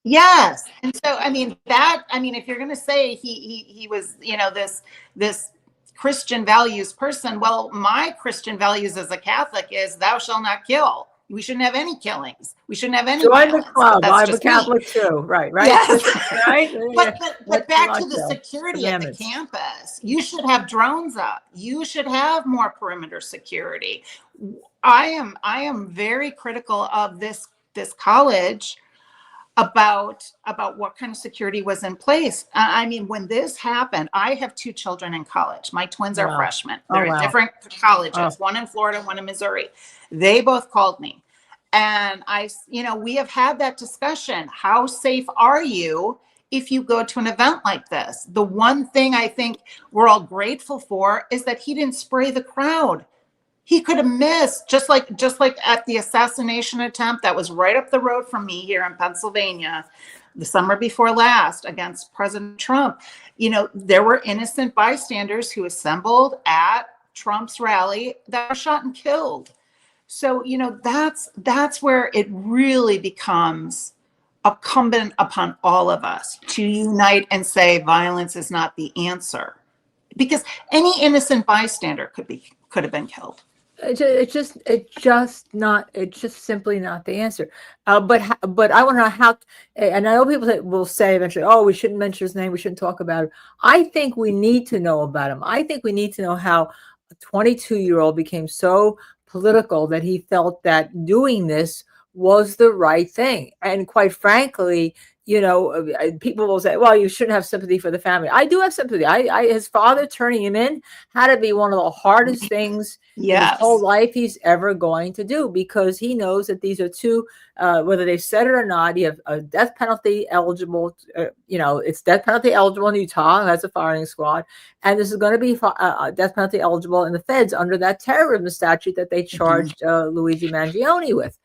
yes. And so, if you're going to say he was, this Christian values person, well, my Christian values as a Catholic is thou shalt not kill. We shouldn't have any killings. We shouldn't have any Join the violence. But club. that's I'm a just me. Catholic too. Right. Yes. Right. But back to Like the that. security at the Commandments. campus. You should have drones up. You should have more perimeter security. I am very critical of this college about what kind of security was in place. I mean, when this happened, I have 2 children in college. My twins are Wow. freshmen. Oh, They're wow. at different colleges, Oh. one in Florida, one in Missouri. They both called me. And we have had that discussion. How safe are you if you go to an event like this? The one thing I think we're all grateful for is that he didn't spray the crowd. He could have missed, just like at the assassination attempt that was right up the road from me here in Pennsylvania, the summer before last against President Trump. There were innocent bystanders who assembled at Trump's rally that were shot and killed. So, that's where it really becomes incumbent upon all of us to unite and say violence is not the answer, because any innocent bystander could have been killed. It's just simply not the answer. But I want to know how, and I know people will say eventually, oh, we shouldn't mention his name. We shouldn't talk about him. I think we need to know about him. I think we need to know how a 22-year-old became so political that he felt that doing this was the right thing. And quite frankly, people will say, well, you shouldn't have sympathy for the family. I do have sympathy. His father turning him in had to be one of the hardest things in his whole life he's ever going to do, because he knows that these are 2, whether they said it or not, you have a death penalty eligible, it's death penalty eligible in Utah, has a firing squad. And this is going to be death penalty eligible in the feds under that terrorism statute that they charged Luigi Mangione with.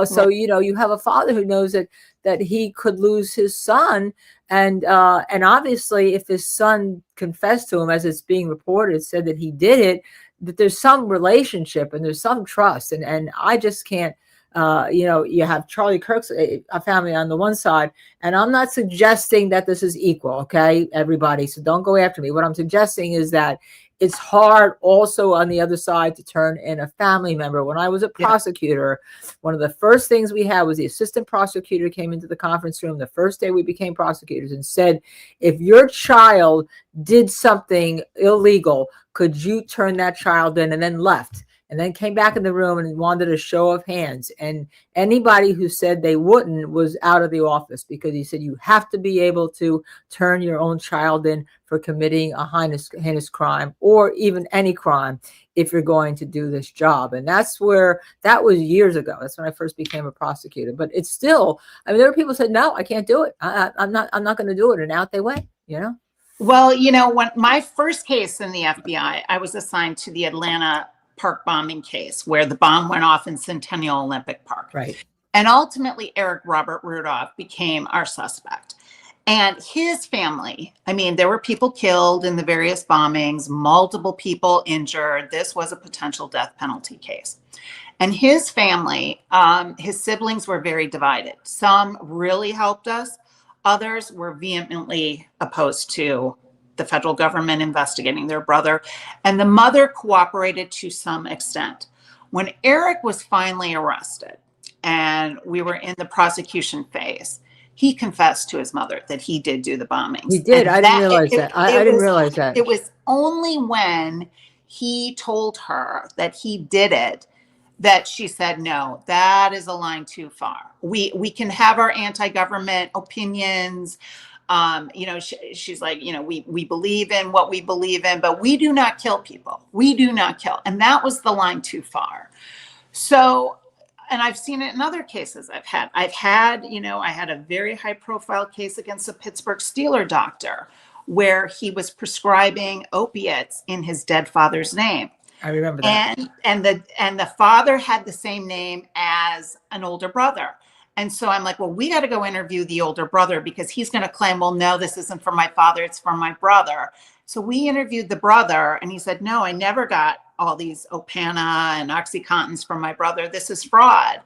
So, you have a father who knows that he could lose his son. And obviously, if his son confessed to him, as it's being reported, said that he did it, that there's some relationship and there's some trust. And I just can't, you have Charlie Kirk's a family on the one side, and I'm not suggesting that this is equal, okay, everybody, so don't go after me. What I'm suggesting is that it's hard also on the other side to turn in a family member. When I was a prosecutor, one of the first things we had was the assistant prosecutor came into the conference room the first day we became prosecutors and said, if your child did something illegal, could you turn that child in? And then left. And then came back in the room and wanted a show of hands. And anybody who said they wouldn't was out of the office, because he said you have to be able to turn your own child in for committing a heinous crime, or even any crime, if you're going to do this job. And that was years ago. That's when I first became a prosecutor. But it's still, there were people who said, no, I can't do it. I'm not going to do it. And out they went, Well, when my first case in the FBI, I was assigned to the Atlanta Park bombing case, where the bomb went off in Centennial Olympic Park. Right. And ultimately, Eric Robert Rudolph became our suspect. And his family, there were people killed in the various bombings, multiple people injured. This was a potential death penalty case. And his family, his siblings were very divided. Some really helped us. Others were vehemently opposed to the federal government investigating their brother, and the mother cooperated to some extent. When Eric was finally arrested and we were in the prosecution phase, he confessed to his mother that he did do the bombings. He did. I didn't realize that. I didn't realize that. It was only when he told her that he did it that she said, no, that is a line too far. We can have our anti-government opinions. She's like, we believe in what we believe in, but we do not kill people. We do not kill. And that was the line too far. So, and I've seen it in other cases I had a very high profile case against a Pittsburgh Steelers doctor where he was prescribing opiates in his dead father's name. I remember that. And the father had the same name as an older brother. And so I'm like, well, we got to go interview the older brother, because he's going to claim, well, no, this isn't for my father, it's for my brother. So we interviewed the brother, and he said, no, I never got all these Opana and OxyContins from my brother. This is fraud.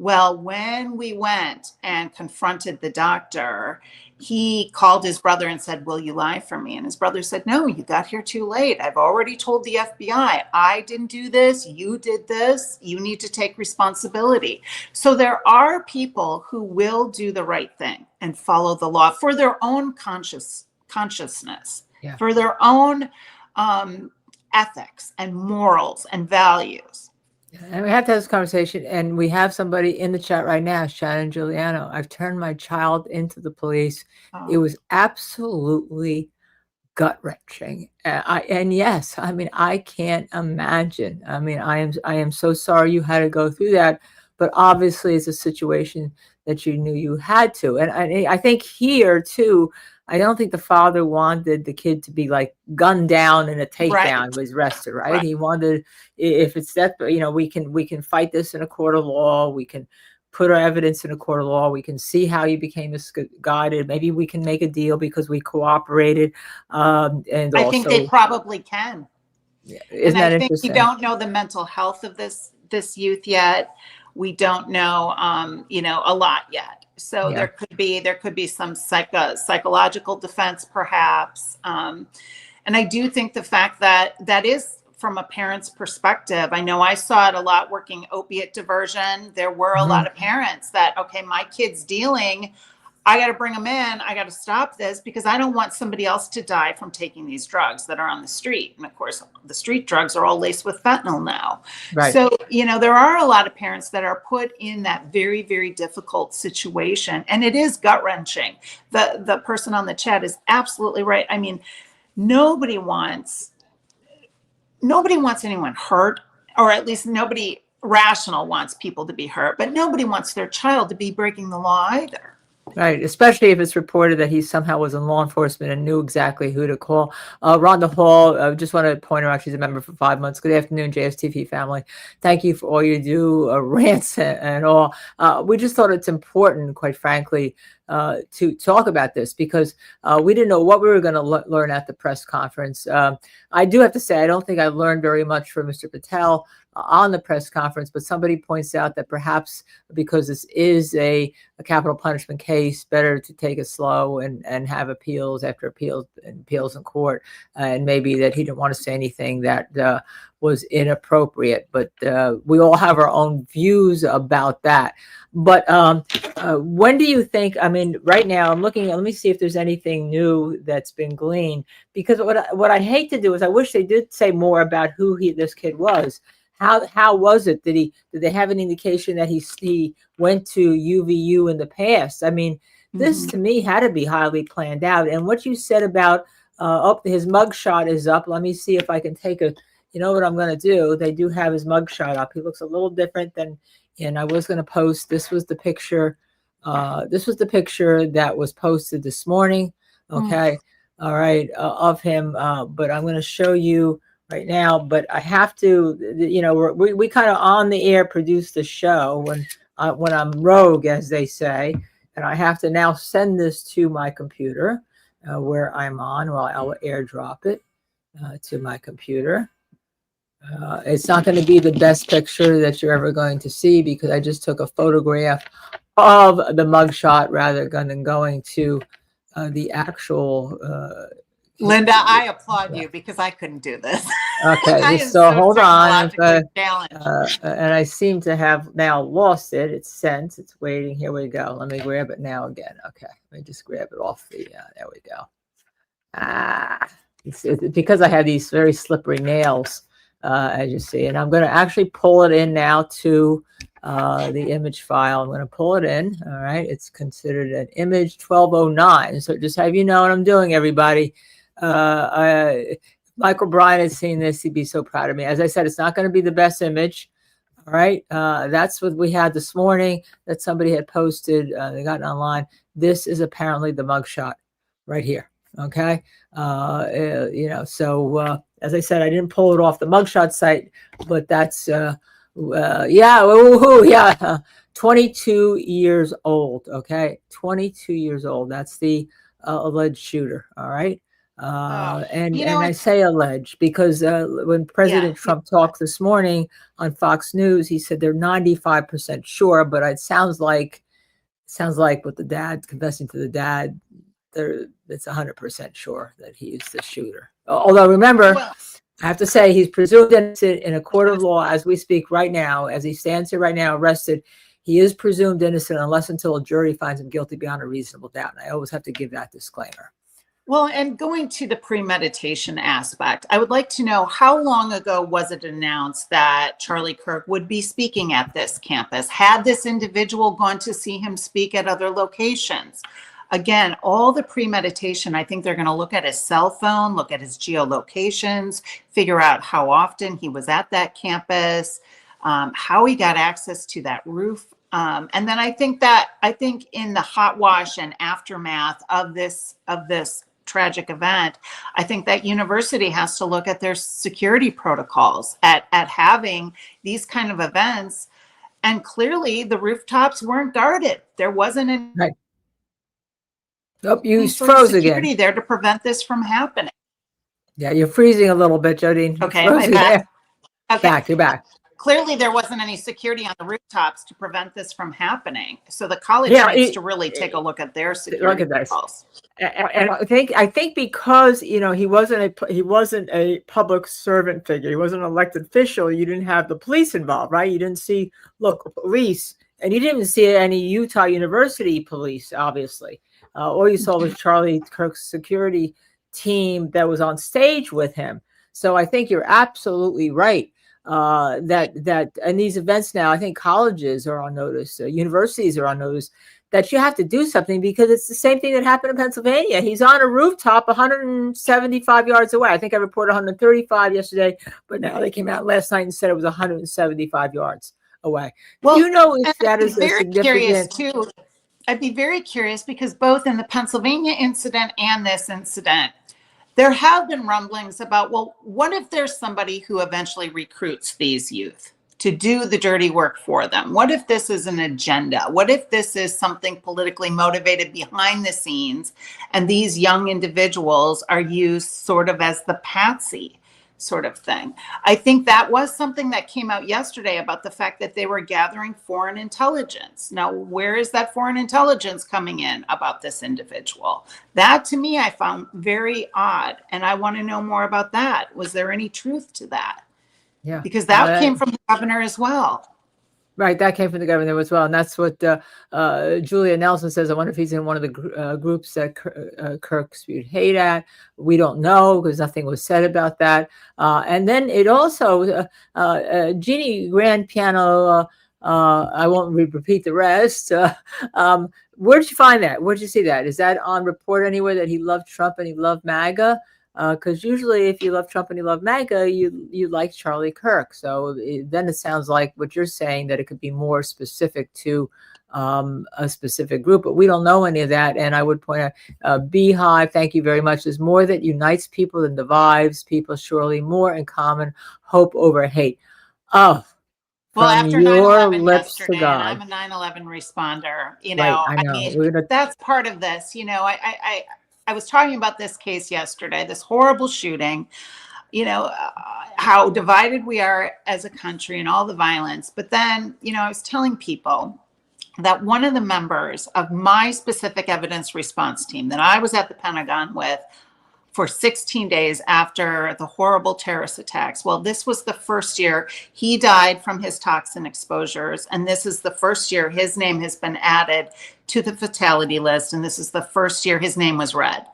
Well, when we went and confronted the doctor, he called his brother and said, "Will you lie for me?" And his brother said, "No, you got here too late. I've already told the FBI. I didn't do this. You did this. You need to take responsibility." So there are people who will do the right thing and follow the law for their own consciousness, Yeah. for their own ethics and morals and values. And we have to have this conversation, and we have somebody in the chat right now, Shannon Giuliano. I've turned my child into the police. It was absolutely gut-wrenching. And yes, I mean, I can't imagine. I mean, I am so sorry you had to go through that, but obviously it's a situation that you knew you had to. And I think here too, I don't think the father wanted the kid to be like gunned down in a takedown, was arrested, right? He wanted, if it's that, you know, we can fight this in a court of law. We can put our evidence in a court of law. We can see how you became misguided. Maybe we can make a deal because we cooperated. And I think they probably can. Isn't that think interesting? we don't know the mental health of this youth yet. We don't know, you know, a lot yet. So there could be some psychological defense, perhaps. And I do think the fact that is from a parent's perspective. I know I saw it a lot working opiate diversion. There were a lot of parents that, okay, my kid's dealing. I got to bring them in. I got to stop this because I don't want somebody else to die from taking these drugs that are on the street. And of course, the street drugs are all laced with fentanyl now. Right. So, you know, there are a lot of parents that are put in that very, very difficult situation. And it is gut wrenching. The person on the chat is absolutely right. I mean, nobody wants anyone hurt, or at least nobody rational wants people to be hurt, but nobody wants their child to be breaking the law either. Right, especially if it's reported that he somehow was in law enforcement and knew exactly who to call. Rhonda Hall, I just want to point her out. She's a member for 5 months. Good afternoon, JSTV family. Thank you for all you do, rants and all. We just thought it's important, quite frankly, to talk about this because we didn't know what we were going to learn at the press conference. I do have to say, I don't think I learned very much from Mr. Patel on the press conference, but somebody points out that perhaps because this is a capital punishment case, better to take it slow and have appeals after appeals in court, and maybe that he didn't want to say anything that was inappropriate. But we all have our own views about that. But when do you think, I mean, right now I'm looking, let me see if there's anything new that's been gleaned, because what I hate to do is I wish they did say more about who this kid was. How was it? Did they have an indication that he went to UVU in the past? I mean, this to me had to be highly planned out. And what you said about his mugshot is up. Let me see if I can take a, you know what I'm going to do? They do have his mugshot up. He looks a little different than, and I was going to post, this was the picture. This was the picture that was posted this morning. Okay. All right. Of him. But I'm going to show you right now, but I have to, you know, we kind of on the air produce the show when I'm rogue, as they say, and I have to now send this to my computer where I'm on. Well, I'll airdrop it to my computer. It's not going to be the best picture that you're ever going to see because I just took a photograph of the mugshot rather than going to the actual Linda, I applaud you because I couldn't do this. Okay, so hold on. And I seem to have now lost it. It's sent. It's waiting. Here we go. Let me grab it now again. Okay, let me just grab it off the. There we go. It's because I have these very slippery nails, as you see, and I'm going to actually pull it in now to the image file. I'm going to pull it in. All right, it's considered an image 1209. So just have you know what I'm doing, everybody. Michael Bryan has seen this. He'd be so proud of me. As I said, it's not going to be the best image. All right. That's what we had this morning that somebody had posted. They got it online. This is apparently the mugshot right here. Okay. You know, so as I said, I didn't pull it off the mugshot site, but that's, yeah. 22 years old. Okay. 22 years old. That's the alleged shooter. All right. And I say alleged because when President Trump talked this morning on Fox News, he said they're 95% sure, but it sounds like with the dad confessing to the dad, it's 100% sure that he is the shooter. Although remember, I have to say he's presumed innocent in a court of law as we speak right now, as he stands here right now, arrested. He is presumed innocent unless until a jury finds him guilty beyond a reasonable doubt. And I always have to give that disclaimer. Well, and going to the premeditation aspect, I would like to know how long ago was it announced that Charlie Kirk would be speaking at this campus? Had this individual gone to see him speak at other locations? Again, all the premeditation, I think they're going to look at his cell phone, look at his geolocations, figure out how often he was at that campus, how he got access to that roof. And then I think in the hot wash and aftermath of this tragic event, I think that university has to look at their security protocols at having these kind of events. And clearly the rooftops weren't guarded. There wasn't any right. Nope, you sort of froze security again. there to prevent this from happening. Yeah, you're freezing a little bit, Jodene. Okay, am I back? Okay. You're back. Clearly there wasn't any security on the rooftops to prevent this from happening. So the college needs to really take a look at their security protocols. And I think because he wasn't a public servant figure, he wasn't an elected official. You didn't have the police involved, right? You didn't see local police, and you didn't see any Utah University police, obviously. All you saw was Charlie Kirk's security team that was on stage with him. So I think you're absolutely right. That in these events now, I think colleges are on notice, universities are on notice that you have to do something, because it's the same thing that happened in Pennsylvania. He's on a rooftop 175 yards away. I think I reported 135 yesterday, but now they came out last night and said it was 175 yards away. Well, you know, if that is very significant. Curious too. I'd be very curious because both in the Pennsylvania incident and this incident, there have been rumblings about, well, what if there's somebody who eventually recruits these youth to do the dirty work for them? What if this is an agenda? What if this is something politically motivated behind the scenes and these young individuals are used sort of as the patsy sort of thing? I think that was something that came out yesterday about the fact that they were gathering foreign intelligence. Now, where is that foreign intelligence coming in about this individual? That to me, I found very odd. And I want to know more about that. Was there any truth to that? Yeah. Because that came from the governor as well. Right, that came from the governor as well, and that's what Julia Nelson says. I wonder if he's in one of the groups that Kirk spewed hate at. We don't know because nothing was said about that. And then it also, Jeannie Grand Piano. I won't repeat the rest. Where did you find that? Where did you see that? Is that on report anywhere that he loved Trump and he loved MAGA? Because usually if you love Trump and you love MAGA, you like Charlie Kirk. So then it sounds like what you're saying, that it could be more specific to a specific group, but we don't know any of that. And I would point out, Beehive, thank you very much. There's more that unites people than divides people, surely more in common, hope over hate. Oh, well, after 9/11 lips to yesterday, God. I'm a 9/11 responder. You Right, know, I know. mean, that's part of this. You know, I was talking about this case yesterday, this horrible shooting, you know, how divided we are as a country and all the violence. But then, you know, I was telling people that one of the members of my specific evidence response team that I was at the Pentagon with for 16 days after the horrible terrorist attacks. Well, this was the first year he died from his toxin exposures. And this is the first year his name has been added to the fatality list. And this is the first year his name was read.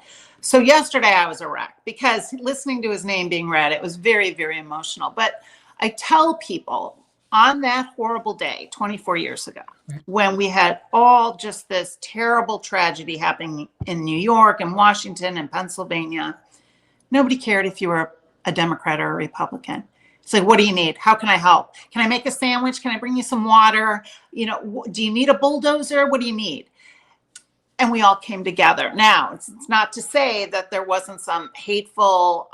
So yesterday I was a wreck because listening to his name being read, it was very, very emotional. But I tell people on that horrible day, 24 years ago, when we had all just this terrible tragedy happening in New York and Washington and Pennsylvania, nobody cared if you were a Democrat or a Republican. It's like, what do you need? How can I help? Can I make a sandwich? Can I bring you some water? You know, do you need a bulldozer? What do you need? And we all came together. Now, it's not to say that there wasn't some hateful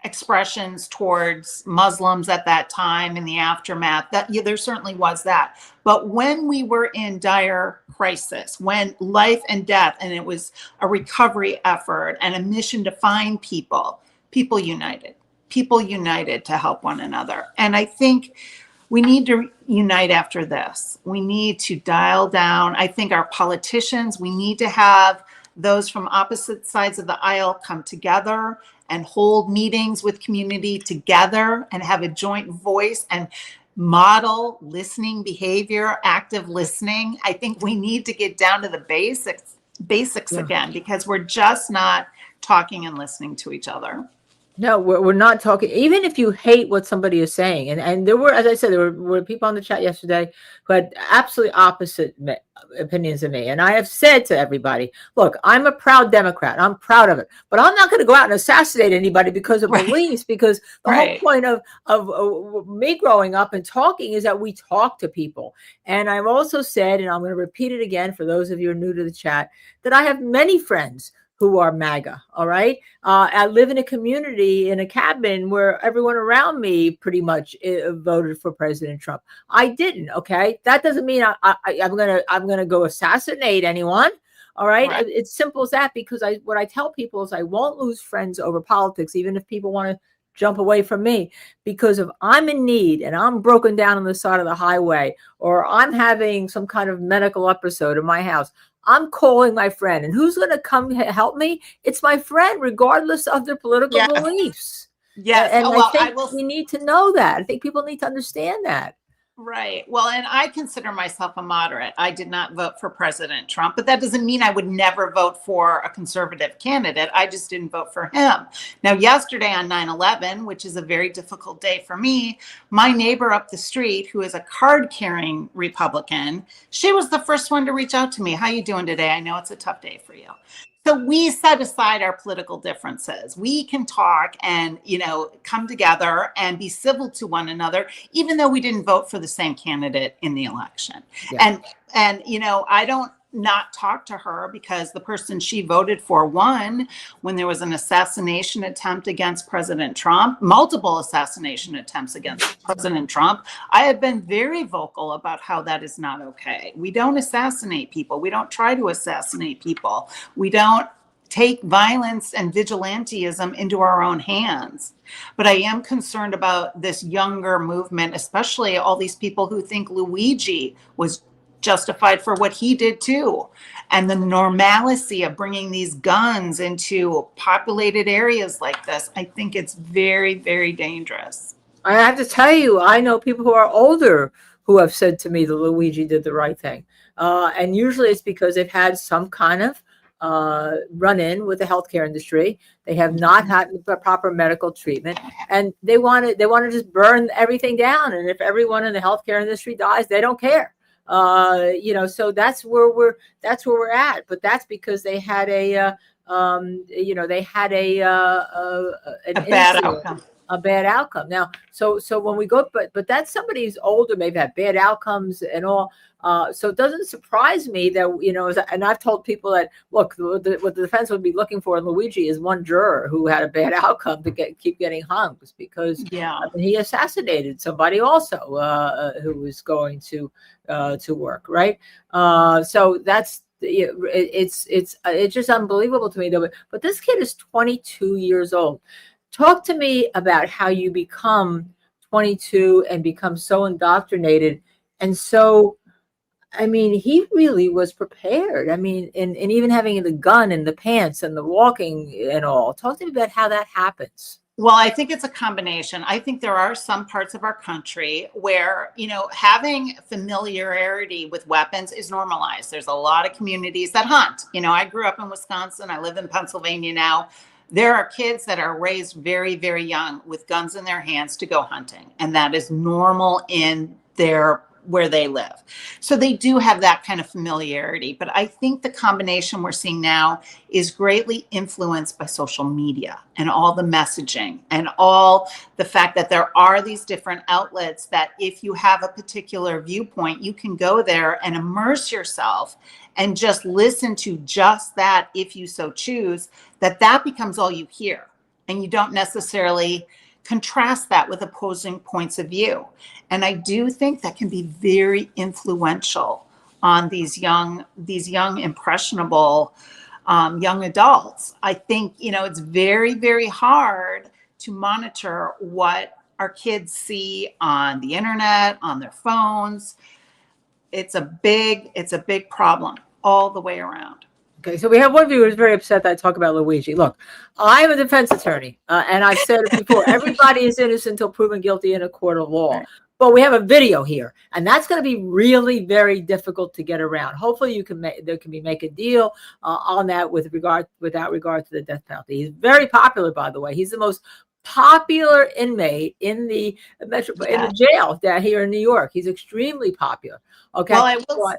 expressions towards Muslims at that time in the aftermath. That there certainly was that. But when we were in dire crisis, when life and death, and it was a recovery effort and a mission to find people united. People united to help one another. And I think we need to unite after this. We need to dial down. I think our politicians, we need to have those from opposite sides of the aisle come together and hold meetings with community together and have a joint voice and model listening behavior, active listening. I think we need to get down to the basics again, because we're just not talking and listening to each other. No, we're not talking, even if you hate what somebody is saying. And there were, as I said, there were people on the chat yesterday who had absolutely opposite opinions of me. And I have said to everybody, look, I'm a proud Democrat. I'm proud of it. But I'm not going to go out and assassinate anybody because of beliefs, because the whole point of me growing up and talking is that we talk to people. And I've also said, and I'm going to repeat it again for those of you who are new to the chat, that I have many friends who are MAGA, all right? I live in a community, in a cabin, where everyone around me pretty much voted for President Trump. I didn't, okay? That doesn't mean I'm gonna go assassinate anyone, all right? It's simple as that, because what I tell people is I won't lose friends over politics, even if people want to jump away from me, because if I'm in need and I'm broken down on the side of the highway, or I'm having some kind of medical episode in my house, I'm calling my friend. And who's going to come help me? It's my friend, regardless of their political beliefs. Yes. And I think we need to know that. I think people need to understand that. Right. Well, and I consider myself a moderate. I did not vote for President Trump, but that doesn't mean I would never vote for a conservative candidate. I just didn't vote for him. Now, yesterday on 9/11, which is a very difficult day for me, my neighbor up the street, who is a card-carrying Republican, she was the first one to reach out to me. How you doing today? I know it's a tough day for you. So we set aside our political differences. We can talk and, come together and be civil to one another, even though we didn't vote for the same candidate in the election. Yeah. And I don't not talk to her because the person she voted for won when there was an assassination attempt against President Trump, multiple assassination attempts against President Trump. I have been very vocal about how that is not okay. We don't assassinate people. We don't try to assassinate people. We don't take violence and vigilantism into our own hands. But I am concerned about this younger movement, especially all these people who think Luigi was justified for what he did too. And the normalcy of bringing these guns into populated areas like this, I think it's very, very dangerous. I have to tell you, I know people who are older who have said to me that Luigi did the right thing. And usually it's because they've had some kind of run-in with the healthcare industry. They have not had the proper medical treatment, and they want to just burn everything down. And if everyone in the healthcare industry dies, they don't care. So that's where we're at. But that's because they had a bad outcome. Now, so when we go, but that's somebody's older, maybe had bad outcomes and all. So it doesn't surprise me that, and I've told people that, look, what the defense would be looking for in Luigi is one juror who had a bad outcome to keep getting hung, because he assassinated somebody also who was going to work, right? So that's, it's just unbelievable to me, though. But this kid is 22 years old. Talk to me about how you become 22 and become so indoctrinated. And so, I mean, he really was prepared. I mean, and even having the gun and the pants and the walking and all. Talk to me about how that happens. Well, I think it's a combination. I think there are some parts of our country where, having familiarity with weapons is normalized. There's a lot of communities that hunt. I grew up in Wisconsin. I live in Pennsylvania now. There are kids that are raised very, very young with guns in their hands to go hunting. And that is normal in where they live. So they do have that kind of familiarity. But I think the combination we're seeing now is greatly influenced by social media and all the messaging and all the fact that there are these different outlets that if you have a particular viewpoint, you can go there and immerse yourself and just listen to just that if you so choose, that becomes all you hear. and you don't necessarily contrast that with opposing points of view. And I do think that can be very influential on these young impressionable young adults. I think, it's very, very hard to monitor what our kids see on the internet, on their phones. It's a big problem all the way around. Okay, so we have one viewer who's very upset that I talk about Luigi. Look, I'm a defense attorney, and I've said it before. Everybody is innocent until proven guilty in a court of law. Right. But we have a video here, and that's going to be really very difficult to get around. Hopefully, there can be make a deal on that without regard to the death penalty. He's very popular, by the way. He's the most popular inmate in the jail down here in New York. He's extremely popular. Okay. Well,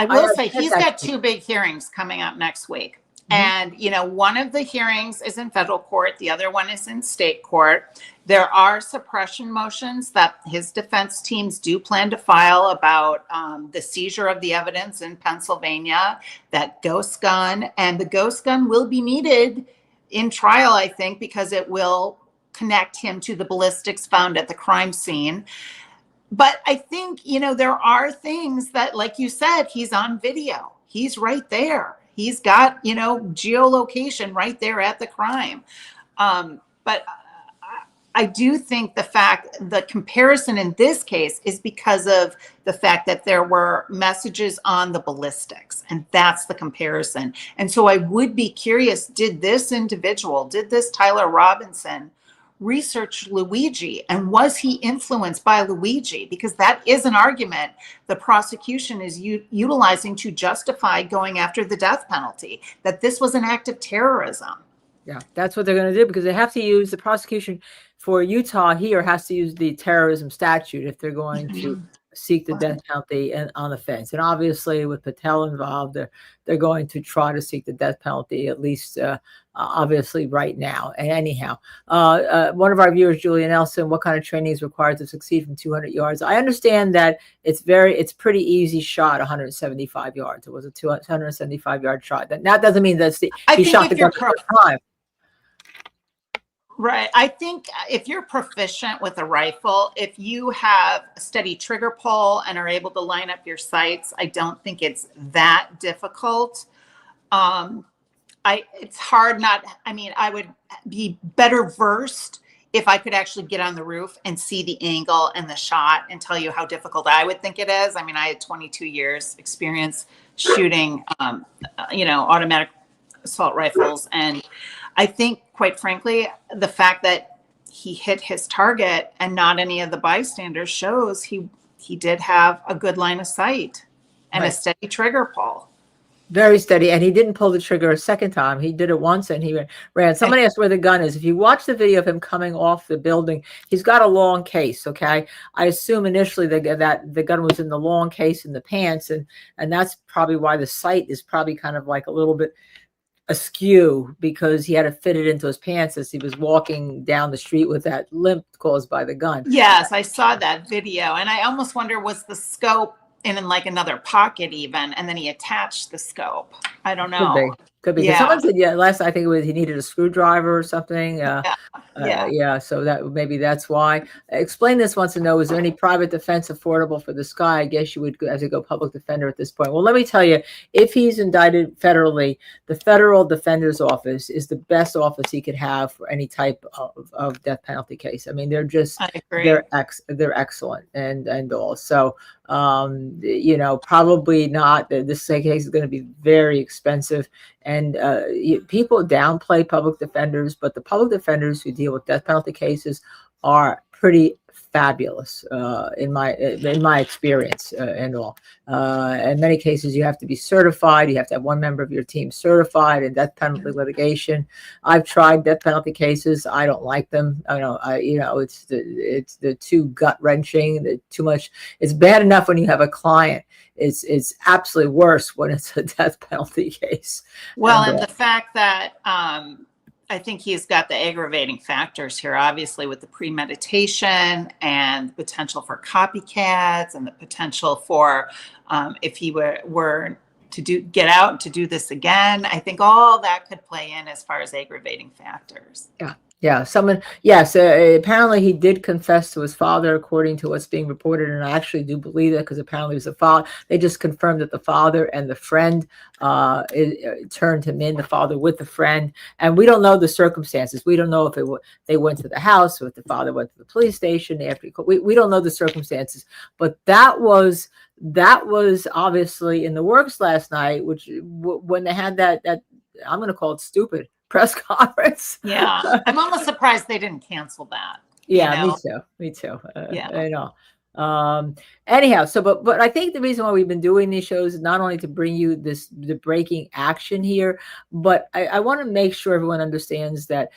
I will say he's got two big hearings coming up next week. And, one of the hearings is in federal court. The other one is in state court. There are suppression motions that his defense teams do plan to file about the seizure of the evidence in Pennsylvania, that ghost gun. And the ghost gun will be needed in trial, I think, because it will connect him to the ballistics found at the crime scene. But I think, there are things that, like you said, he's on video. He's right there. He's got, geolocation right there at the crime. But I do think the comparison in this case is because of the fact that there were messages on the ballistics, and that's the comparison. And so I would be curious, did this Tyler Robinson research Luigi, and was he influenced by Luigi? Because that is an argument the prosecution is utilizing to justify going after the death penalty, that this was an act of terrorism. Yeah, that's what they're going to do, because they have to use, the prosecution for Utah here has to use the terrorism statute if they're going to seek the death penalty on the fence. And obviously with Patel involved, they're going to try to seek the death penalty, at least obviously right now. And anyhow, one of our viewers, Julia Nelson, what kind of training is required to succeed from 200 yards? I understand that it's pretty easy shot, 175 yards. It was a 275-yard shot. That doesn't mean that he shot the gun the first time. Right. I think if you're proficient with a rifle, if you have a steady trigger pull and are able to line up your sights, I don't think it's that difficult. It's hard I would be better versed if I could actually get on the roof and see the angle and the shot and tell you how difficult I would think it is. I had 22 years experience shooting, automatic assault rifles. And I think, quite frankly, the fact that he hit his target and not any of the bystanders shows he did have a good line of sight and a steady trigger pull. Very steady. And he didn't pull the trigger a second time. He did it once and he ran. Somebody asked where the gun is. If you watch the video of him coming off the building, he's got a long case. Okay. I assume initially that the gun was in the long case in the pants. And that's probably why the sight is probably kind of like a little bit askew, because he had to fit it into his pants as he was walking down the street with that limp caused by the gun. Yes, I saw that video, and I almost wonder, was the scope in like another pocket even, and then he attached the scope? I don't know. Could be. Yeah. Someone said, last I think it was he needed a screwdriver or something. So that maybe that's why. Explain this wants to know, is there any private defense affordable for this guy? I guess you would have to go public defender at this point. Well, let me tell you, if he's indicted federally, the federal defender's office is the best office he could have for any type of death penalty case. They're just, they're excellent and all. So, probably not. This case is going to be very expensive. And people downplay public defenders, but the public defenders who deal with death penalty cases are pretty fabulous in my experience and all. In many cases, you have to be certified. You have to have one member of your team certified in death penalty litigation. I've tried death penalty cases. I don't like them. It's the too gut wrenching. Too much. It's bad enough when you have a client. It's absolutely worse when it's a death penalty case. Well, and the fact that I think he's got the aggravating factors here, obviously, with the premeditation and potential for copycats and the potential for if he were get out, to do this again. I think all that could play in as far as aggravating factors. Yeah, yes, apparently he did confess to his father, according to what's being reported, and I actually do believe that because apparently it was the father. They just confirmed that the father and the friend turned him in, the father with the friend, and we don't know the circumstances. We don't know if they went to the house or if the father went to the police station after we don't know the circumstances, but that was obviously in the works last night, which when they had that I'm going to call it stupid press conference. Yeah, I'm almost surprised they didn't cancel that. Yeah, you know? me too. Yeah. I know. Anyhow, so but I think the reason why we've been doing these shows is not only to bring you the breaking action here, but I want to make sure everyone understands that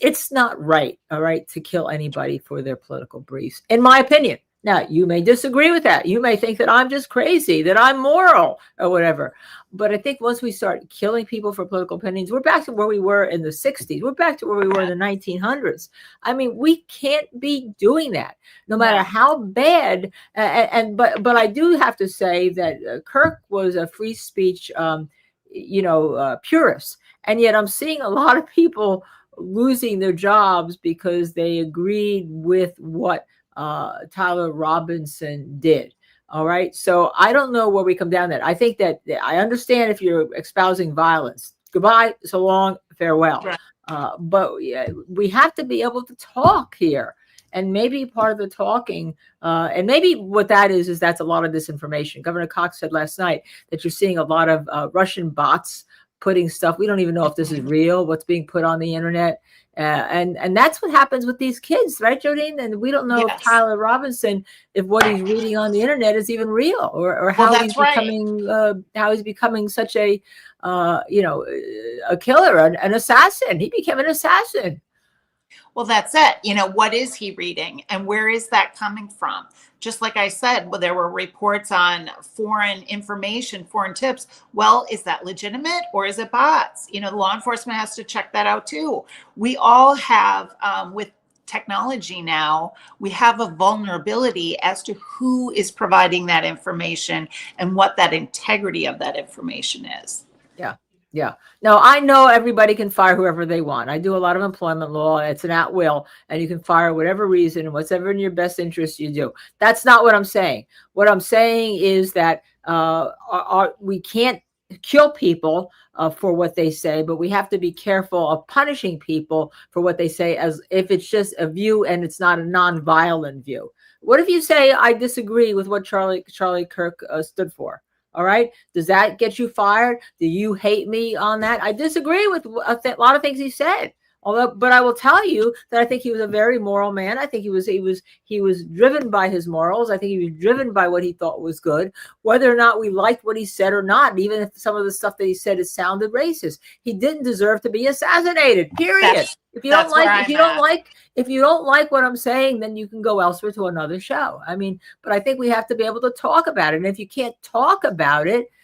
it's not right, all right, to kill anybody for their political beliefs, in my opinion. Now, you may disagree with that. You may think that I'm just crazy, that I'm moral or whatever. But I think once we start killing people for political opinions, we're back to where we were in the 60s. We're back to where we were in the 1900s. I mean, we can't be doing that, no matter how bad. But I do have to say that Kirk was a free speech, purist. And yet I'm seeing a lot of people losing their jobs because they agreed with what Tyler Robinson did. All right. So I don't know where we come down that. I think that I understand if you're espousing violence. Goodbye, so long, farewell. Right. But we have to be able to talk here. And maybe part of the talking, and maybe what that is that's a lot of disinformation. Governor Cox said last night that you're seeing a lot of Russian bots putting stuff. We don't even know if this is real, what's being put on the internet. And that's what happens with these kids, right, Jodene? And we don't know if Tyler Robinson, if what he's reading on the internet is even real, or how he's becoming such a, a killer, an assassin. He became an assassin. Well, that's it. What is he reading and where is that coming from? Just like I said, there were reports on foreign information, foreign tips. Well, is that legitimate or is it bots? Law enforcement has to check that out too. We all have, with technology now, we have a vulnerability as to who is providing that information and what that integrity of that information is. Yeah. No, I know everybody can fire whoever they want. I do a lot of employment law. It's an at will, and you can fire whatever reason, whatever in your best interest you do. That's not what I'm saying. What I'm saying is that we can't kill people for what they say, but we have to be careful of punishing people for what they say, as if it's just a view and it's not a non-violent view. What if you say, I disagree with what Charlie Kirk stood for? All right. Does that get you fired? Do you hate me on that? I disagree with a lot of things he said. But I will tell you that I think he was a very moral man. I think he was driven by his morals. I think he was driven by what he thought was good, whether or not we liked what he said or not. Even if some of the stuff that he said sounded racist, he didn't deserve to be assassinated. Period. If you don't like what I'm saying, then you can go elsewhere to another show. I mean, but I think we have to be able to talk about it. And if you can't talk about it,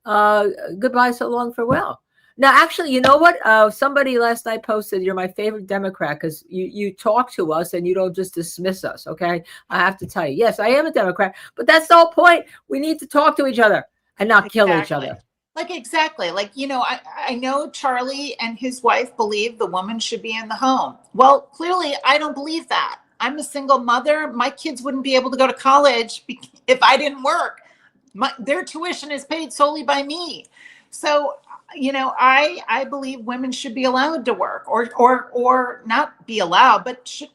goodbye, so long, farewell. Now, actually, you know what? Somebody last night posted, you're my favorite Democrat because you talk to us and you don't just dismiss us, okay? I have to tell you, yes, I am a Democrat, but that's the whole point. We need to talk to each other and not kill each other. Exactly. I know Charlie and his wife believe the woman should be in the home. Well, clearly, I don't believe that. I'm a single mother. My kids wouldn't be able to go to college if I didn't work. Their tuition is paid solely by me. So, I believe women should be allowed to work or not be allowed, but should,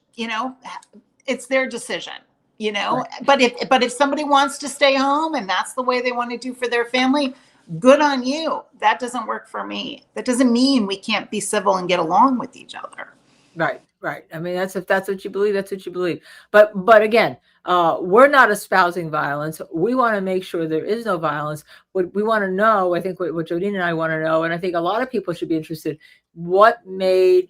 it's their decision, right. But if somebody wants to stay home and that's the way they want to do for their family, good on you. That doesn't work for me. That doesn't mean we can't be civil and get along with each other. Right. I mean, if that's what you believe, that's what you believe. But again, we're not espousing violence. We want to make sure there is no violence. What we want to know, I think what Jodene and I want to know, and I think a lot of people should be interested, what made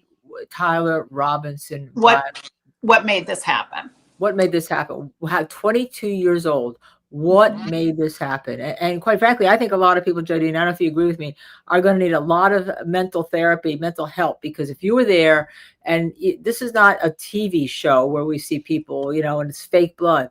Tyler Robinson violent? What made this happen? What made this happen? We had 22 years old. What made this happen? And quite frankly, I think a lot of people, Jodene, I don't know if you agree with me, are going to need a lot of mental therapy, mental help, because if you were there, and this is not a TV show where we see people, and it's fake blood.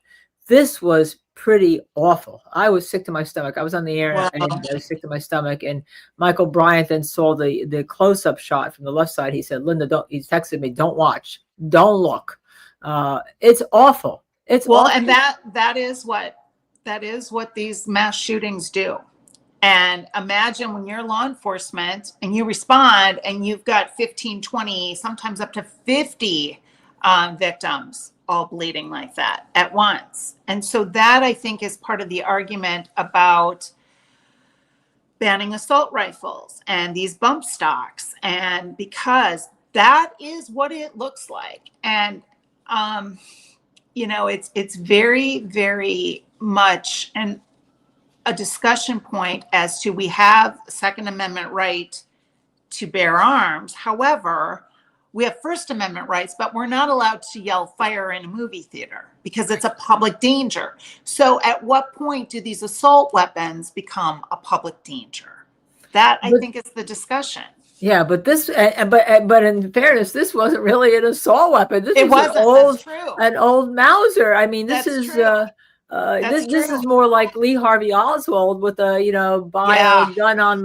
This was pretty awful. I was sick to my stomach. I was on the air Wow. and I was sick to my stomach. And Michael Bryant then saw the close-up shot from the left side. He said, Linda, don't, he texted me, don't watch, don't look. It's awful. It's Well, awful. and that is what these mass shootings do. And imagine when you're law enforcement and you respond and you've got 15, 20, sometimes up to 50 victims all bleeding like that at once. And so that, I think, is part of the argument about banning assault rifles and these bump stocks. And because that is what it looks like. And, you know, it's very, very much a discussion point as to we have Second Amendment right to bear arms. However, we have First Amendment rights, but we're not allowed to yell fire in a movie theater because it's a public danger. So at what point do these assault weapons become a public danger? That, I think, is the discussion. Yeah, but this, but in fairness, this wasn't really an assault weapon. This was an old Mauser. I mean, this is this is more like Lee Harvey Oswald with a, you know, buy a gun on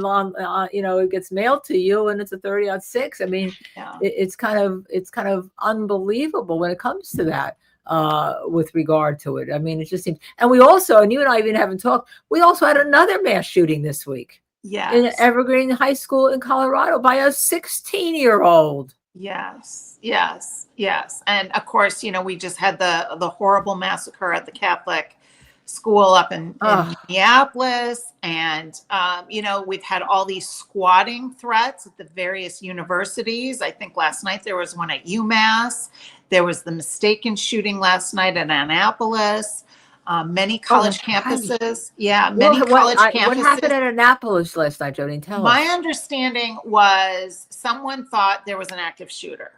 you know, it gets mailed to you and it's a 30-06. I mean, it's kind of unbelievable when it comes to that. With regard to it, I mean, it just seems. And we also, and you and I even haven't talked, we also had another mass shooting this week. Yes. In Evergreen High School in Colorado by a 16-year-old. Yes, yes, yes. And of course, you know, we just had the horrible massacre at the Catholic school up in Minneapolis. And, you know, we've had all these squatting threats at the various universities. I think last night there was one at UMass. There was the mistaken shooting last night at Annapolis. Many college campuses. Yeah, many college campuses. What happened at Annapolis last night, Jodene? Tell us. My understanding was someone thought there was an active shooter.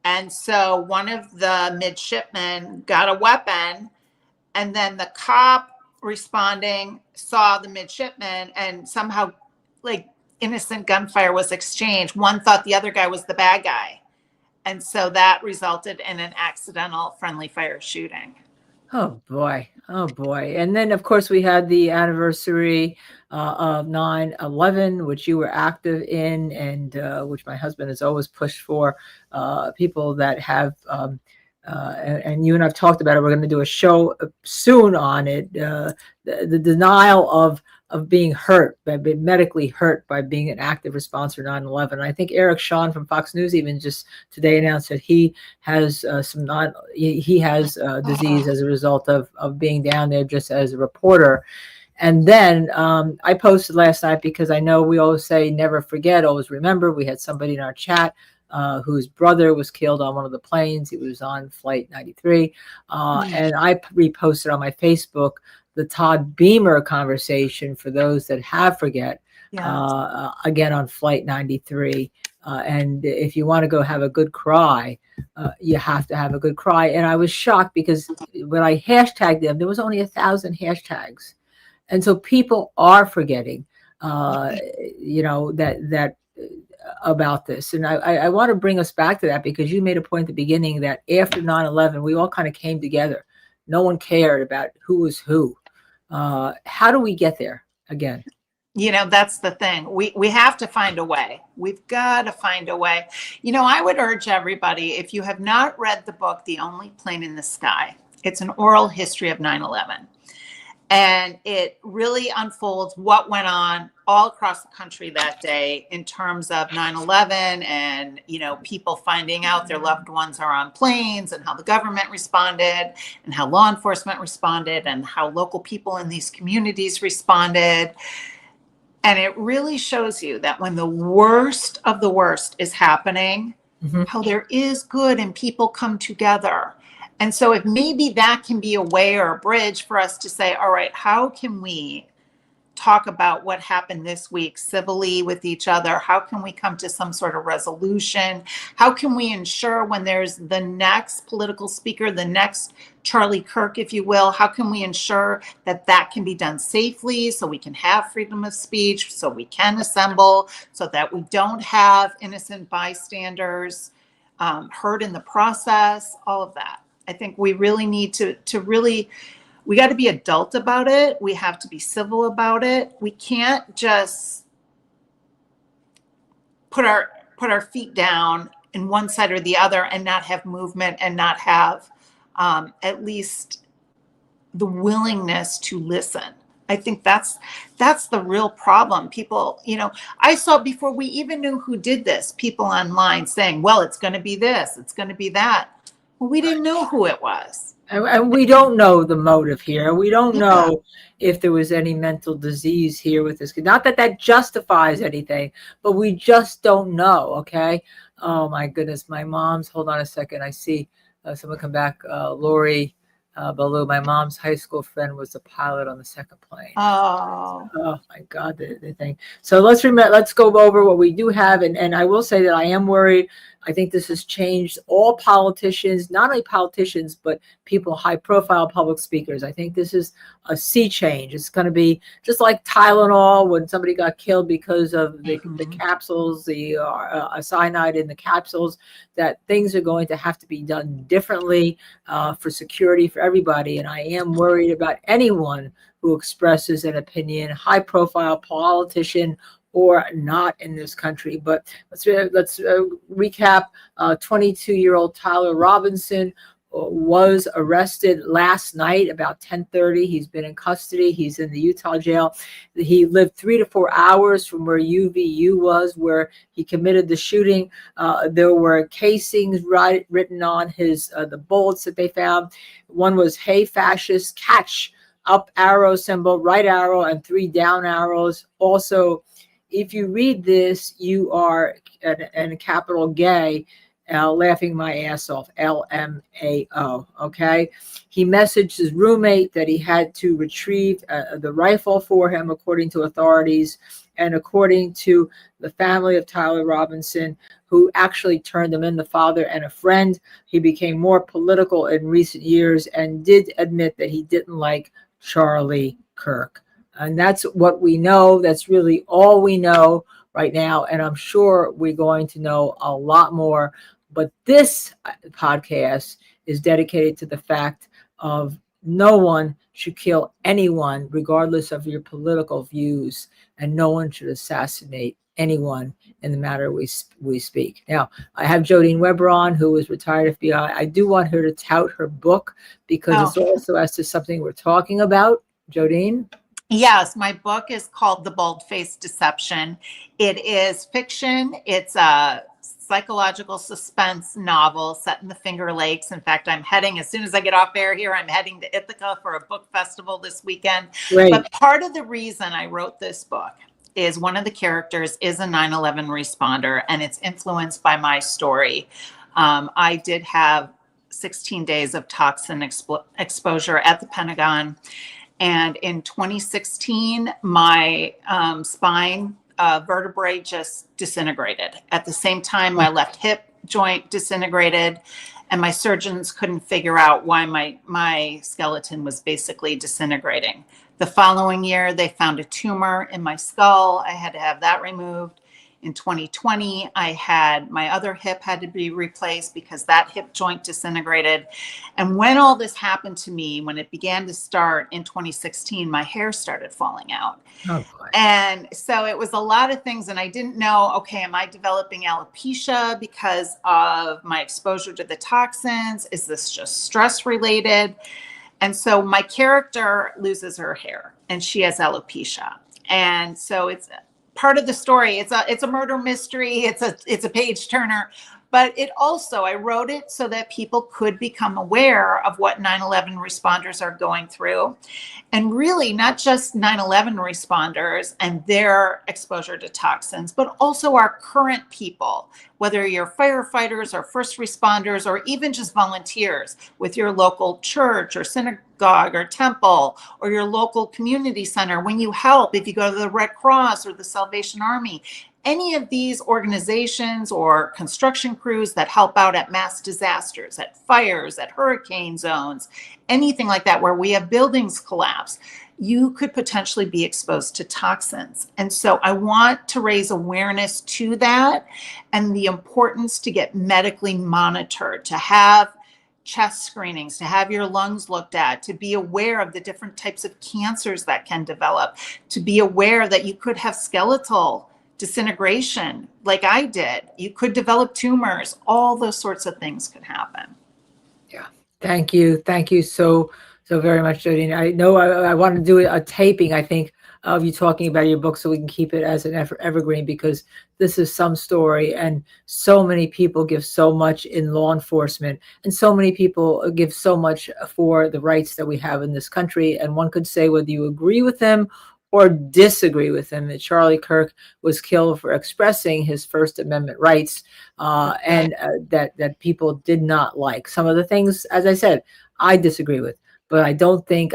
And so one of the midshipmen got a weapon, and then the cop responding saw the midshipman, and somehow, like, innocent gunfire was exchanged. One thought the other guy was the bad guy. And so that resulted in an accidental friendly fire shooting. Oh boy. Oh boy. And then of course we had the anniversary of 9/11, which you were active in, and which my husband has always pushed for people that have and you and I've talked about it. We're going to do a show soon on it. The denial of being hurt, by being medically hurt by being an active response for 9/11. I think Eric Shawn from Fox News even just today announced that he has he has disease as a result of being down there just as a reporter. And then I posted last night because I know we always say never forget, always remember. We had somebody in our chat whose brother was killed on one of the planes. He was on Flight 93. And I reposted on my Facebook the Todd Beamer conversation for those that have forget, again on Flight 93. And if you want to go have a good cry, you have to have a good cry. And I was shocked because when I hashtagged them, there was only 1,000 hashtags. And so people are forgetting, you know, that about this. And I want to bring us back to that because you made a point at the beginning that after 9/11, we all kind of came together. No one cared about who was who. How do we get there again? You know, that's the thing. We have to find a way. We've got to find a way. You know, I would urge everybody, if you have not read the book, The Only Plane in the Sky, it's an oral history of 9/11. And it really unfolds what went on all across the country that day in terms of 9/11 and, you know, people finding out their loved ones are on planes and how the government responded and how law enforcement responded and how local people in these communities responded. And it really shows you that when the worst of the worst is happening, how there is good and people come together. And so if maybe that can be a way or a bridge for us to say, all right, how can we talk about what happened this week civilly with each other? How can we come to some sort of resolution? How can we ensure when there's the next political speaker, the next Charlie Kirk, if you will, how can we ensure that that can be done safely so we can have freedom of speech, so we can assemble, so that we don't have innocent bystanders hurt in the process, all of that. I think we really need to really we got to be adult about it. We have to be civil about it. We can't just put our feet down in one side or the other and not have movement and not have at least the willingness to listen. I think that's the real problem. People, I saw before we even knew who did this, people online saying, well, it's going to be this, it's going to be that. Well, we didn't know who it was. And we don't know the motive here. We don't know if there was any mental disease here with this kid. Not that that justifies anything, but we just don't know. Okay. Oh my goodness. My mom's, hold on a second. I see someone come back. Lori Baloo, my mom's high school friend, was a pilot on the second plane. Oh my God, the thing. So let's go over what we do have. And I will say that I am worried. I think this has changed all politicians, not only politicians, but people, high profile public speakers. I think this is a sea change. It's going to be just like Tylenol when somebody got killed because of the capsules, the cyanide in the capsules, that things are going to have to be done differently for security for everybody. And I am worried about anyone who expresses an opinion, high profile politician or not in this country. But let's recap. 22-year-old Tyler Robinson was arrested last night about 10:30. He's been in custody. He's in the Utah jail. He lived 3 to 4 hours from where UVU was, where he committed the shooting. There were casings written on his the bullets that they found. One was "Hey fascist, catch," up arrow symbol, right arrow, and 3 down arrows. Also, if you read this, you are in capital gay, laughing my ass off, LMAO, okay? He messaged his roommate that he had to retrieve the rifle for him, according to authorities, and according to the family of Tyler Robinson, who actually turned him in, the father and a friend. He became more political in recent years and did admit that he didn't like Charlie Kirk. And that's what we know. That's really all we know right now. And I'm sure we're going to know a lot more. But this podcast is dedicated to the fact of no one should kill anyone, regardless of your political views. And no one should assassinate anyone in the matter we speak. Now, I have Jodene Webster on, who is retired FBI. I do want her to tout her book because it's also as to something we're talking about. Jodene? Yes, my book is called The Bold-Faced Deception. It is fiction. It's a psychological suspense novel set in the Finger Lakes. In fact, I'm heading, as soon as I get off air here, I'm heading to Ithaca for a book festival this weekend. Great. But part of the reason I wrote this book is one of the characters is a 9/11 responder, and it's influenced by my story. I did have 16 days of toxin exposure at the Pentagon. And in 2016, my spine vertebrae just disintegrated. At the same time, my left hip joint disintegrated, and my surgeons couldn't figure out why my skeleton was basically disintegrating. The following year, they found a tumor in my skull. I had to have that removed. In 2020, I had my other hip had to be replaced because that hip joint disintegrated. And when all this happened to me, when it began to start in 2016, my hair started falling out. Oh, boy. And so it was a lot of things. And I didn't know, okay, am I developing alopecia because of my exposure to the toxins? Is this just stress related? And so my character loses her hair and she has alopecia. And so it's part of the story. It's a murder mystery. It's a page turner, but it also, I wrote it so that people could become aware of what 9/11 responders are going through, and really not just 9/11 responders and their exposure to toxins, but also our current people, whether you're firefighters or first responders, or even just volunteers with your local church or synagogue or temple or your local community center. When you help, if you go to the Red Cross or the Salvation Army, any of these organizations or construction crews that help out at mass disasters, at fires, at hurricane zones, anything like that where we have buildings collapse, you could potentially be exposed to toxins. And so I want to raise awareness to that and the importance to get medically monitored, to have chest screenings, to have your lungs looked at, to be aware of the different types of cancers that can develop, to be aware that you could have skeletal disintegration like I did. You could develop tumors. All those sorts of things could happen. Yeah. Thank you. Thank you so very much, Jodene. I know I want to do a taping, I think, of you talking about your book so we can keep it as an evergreen, because this is some story, and so many people give so much in law enforcement, and so many people give so much for the rights that we have in this country. And one could say whether you agree with them or disagree with him, that Charlie Kirk was killed for expressing his First Amendment rights, and that people did not like. Some of the things, as I said, I disagree with. But I think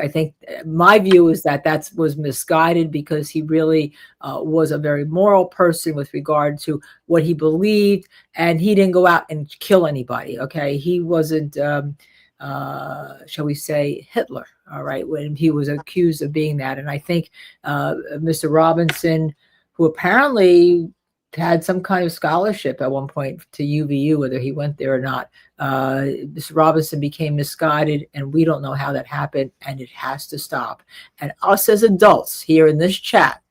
my view is that was misguided, because he really was a very moral person with regard to what he believed, and he didn't go out and kill anybody. Okay. He wasn't, shall we say, Hitler. All right. When he was accused of being that. And I think Mr. Robinson, who apparently had some kind of scholarship at one point to UVU, whether he went there or not. Mr. Robinson became misguided, and we don't know how that happened, and it has to stop. And us as adults here in this chat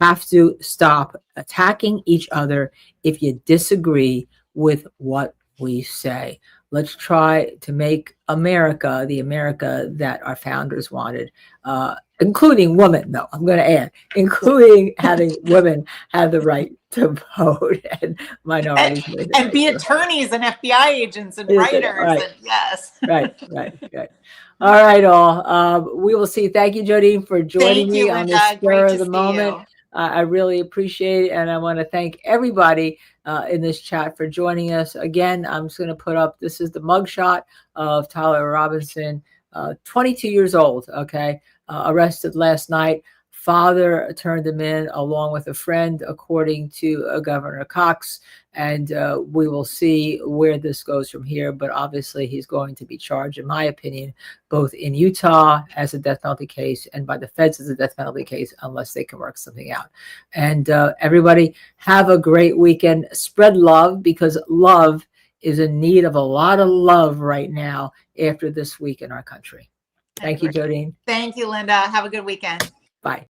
have to stop attacking each other if you disagree with what we say. Let's try to make America the America that our founders wanted, including women. No, I'm going to add, including having women have the right to vote, and minorities. And be attorneys and FBI agents and writers. Right. And yes. Right. All right, all. We will see. Thank you, Jodene, for joining me on this spur of the moment. I really appreciate it. And I want to thank everybody in this chat for joining us. Again, I'm just going to put up, this is the mugshot of Tyler Robinson, 22 years old, okay, arrested last night. Father turned him in along with a friend, according to Governor Cox. And we will see where this goes from here. But obviously, he's going to be charged, in my opinion, both in Utah as a death penalty case and by the feds as a death penalty case, unless they can work something out. And everybody, have a great weekend. Spread love, because love is in need of a lot of love right now after this week in our country. Thank you, Jodene. Thank you, Linda. Have a good weekend. Bye.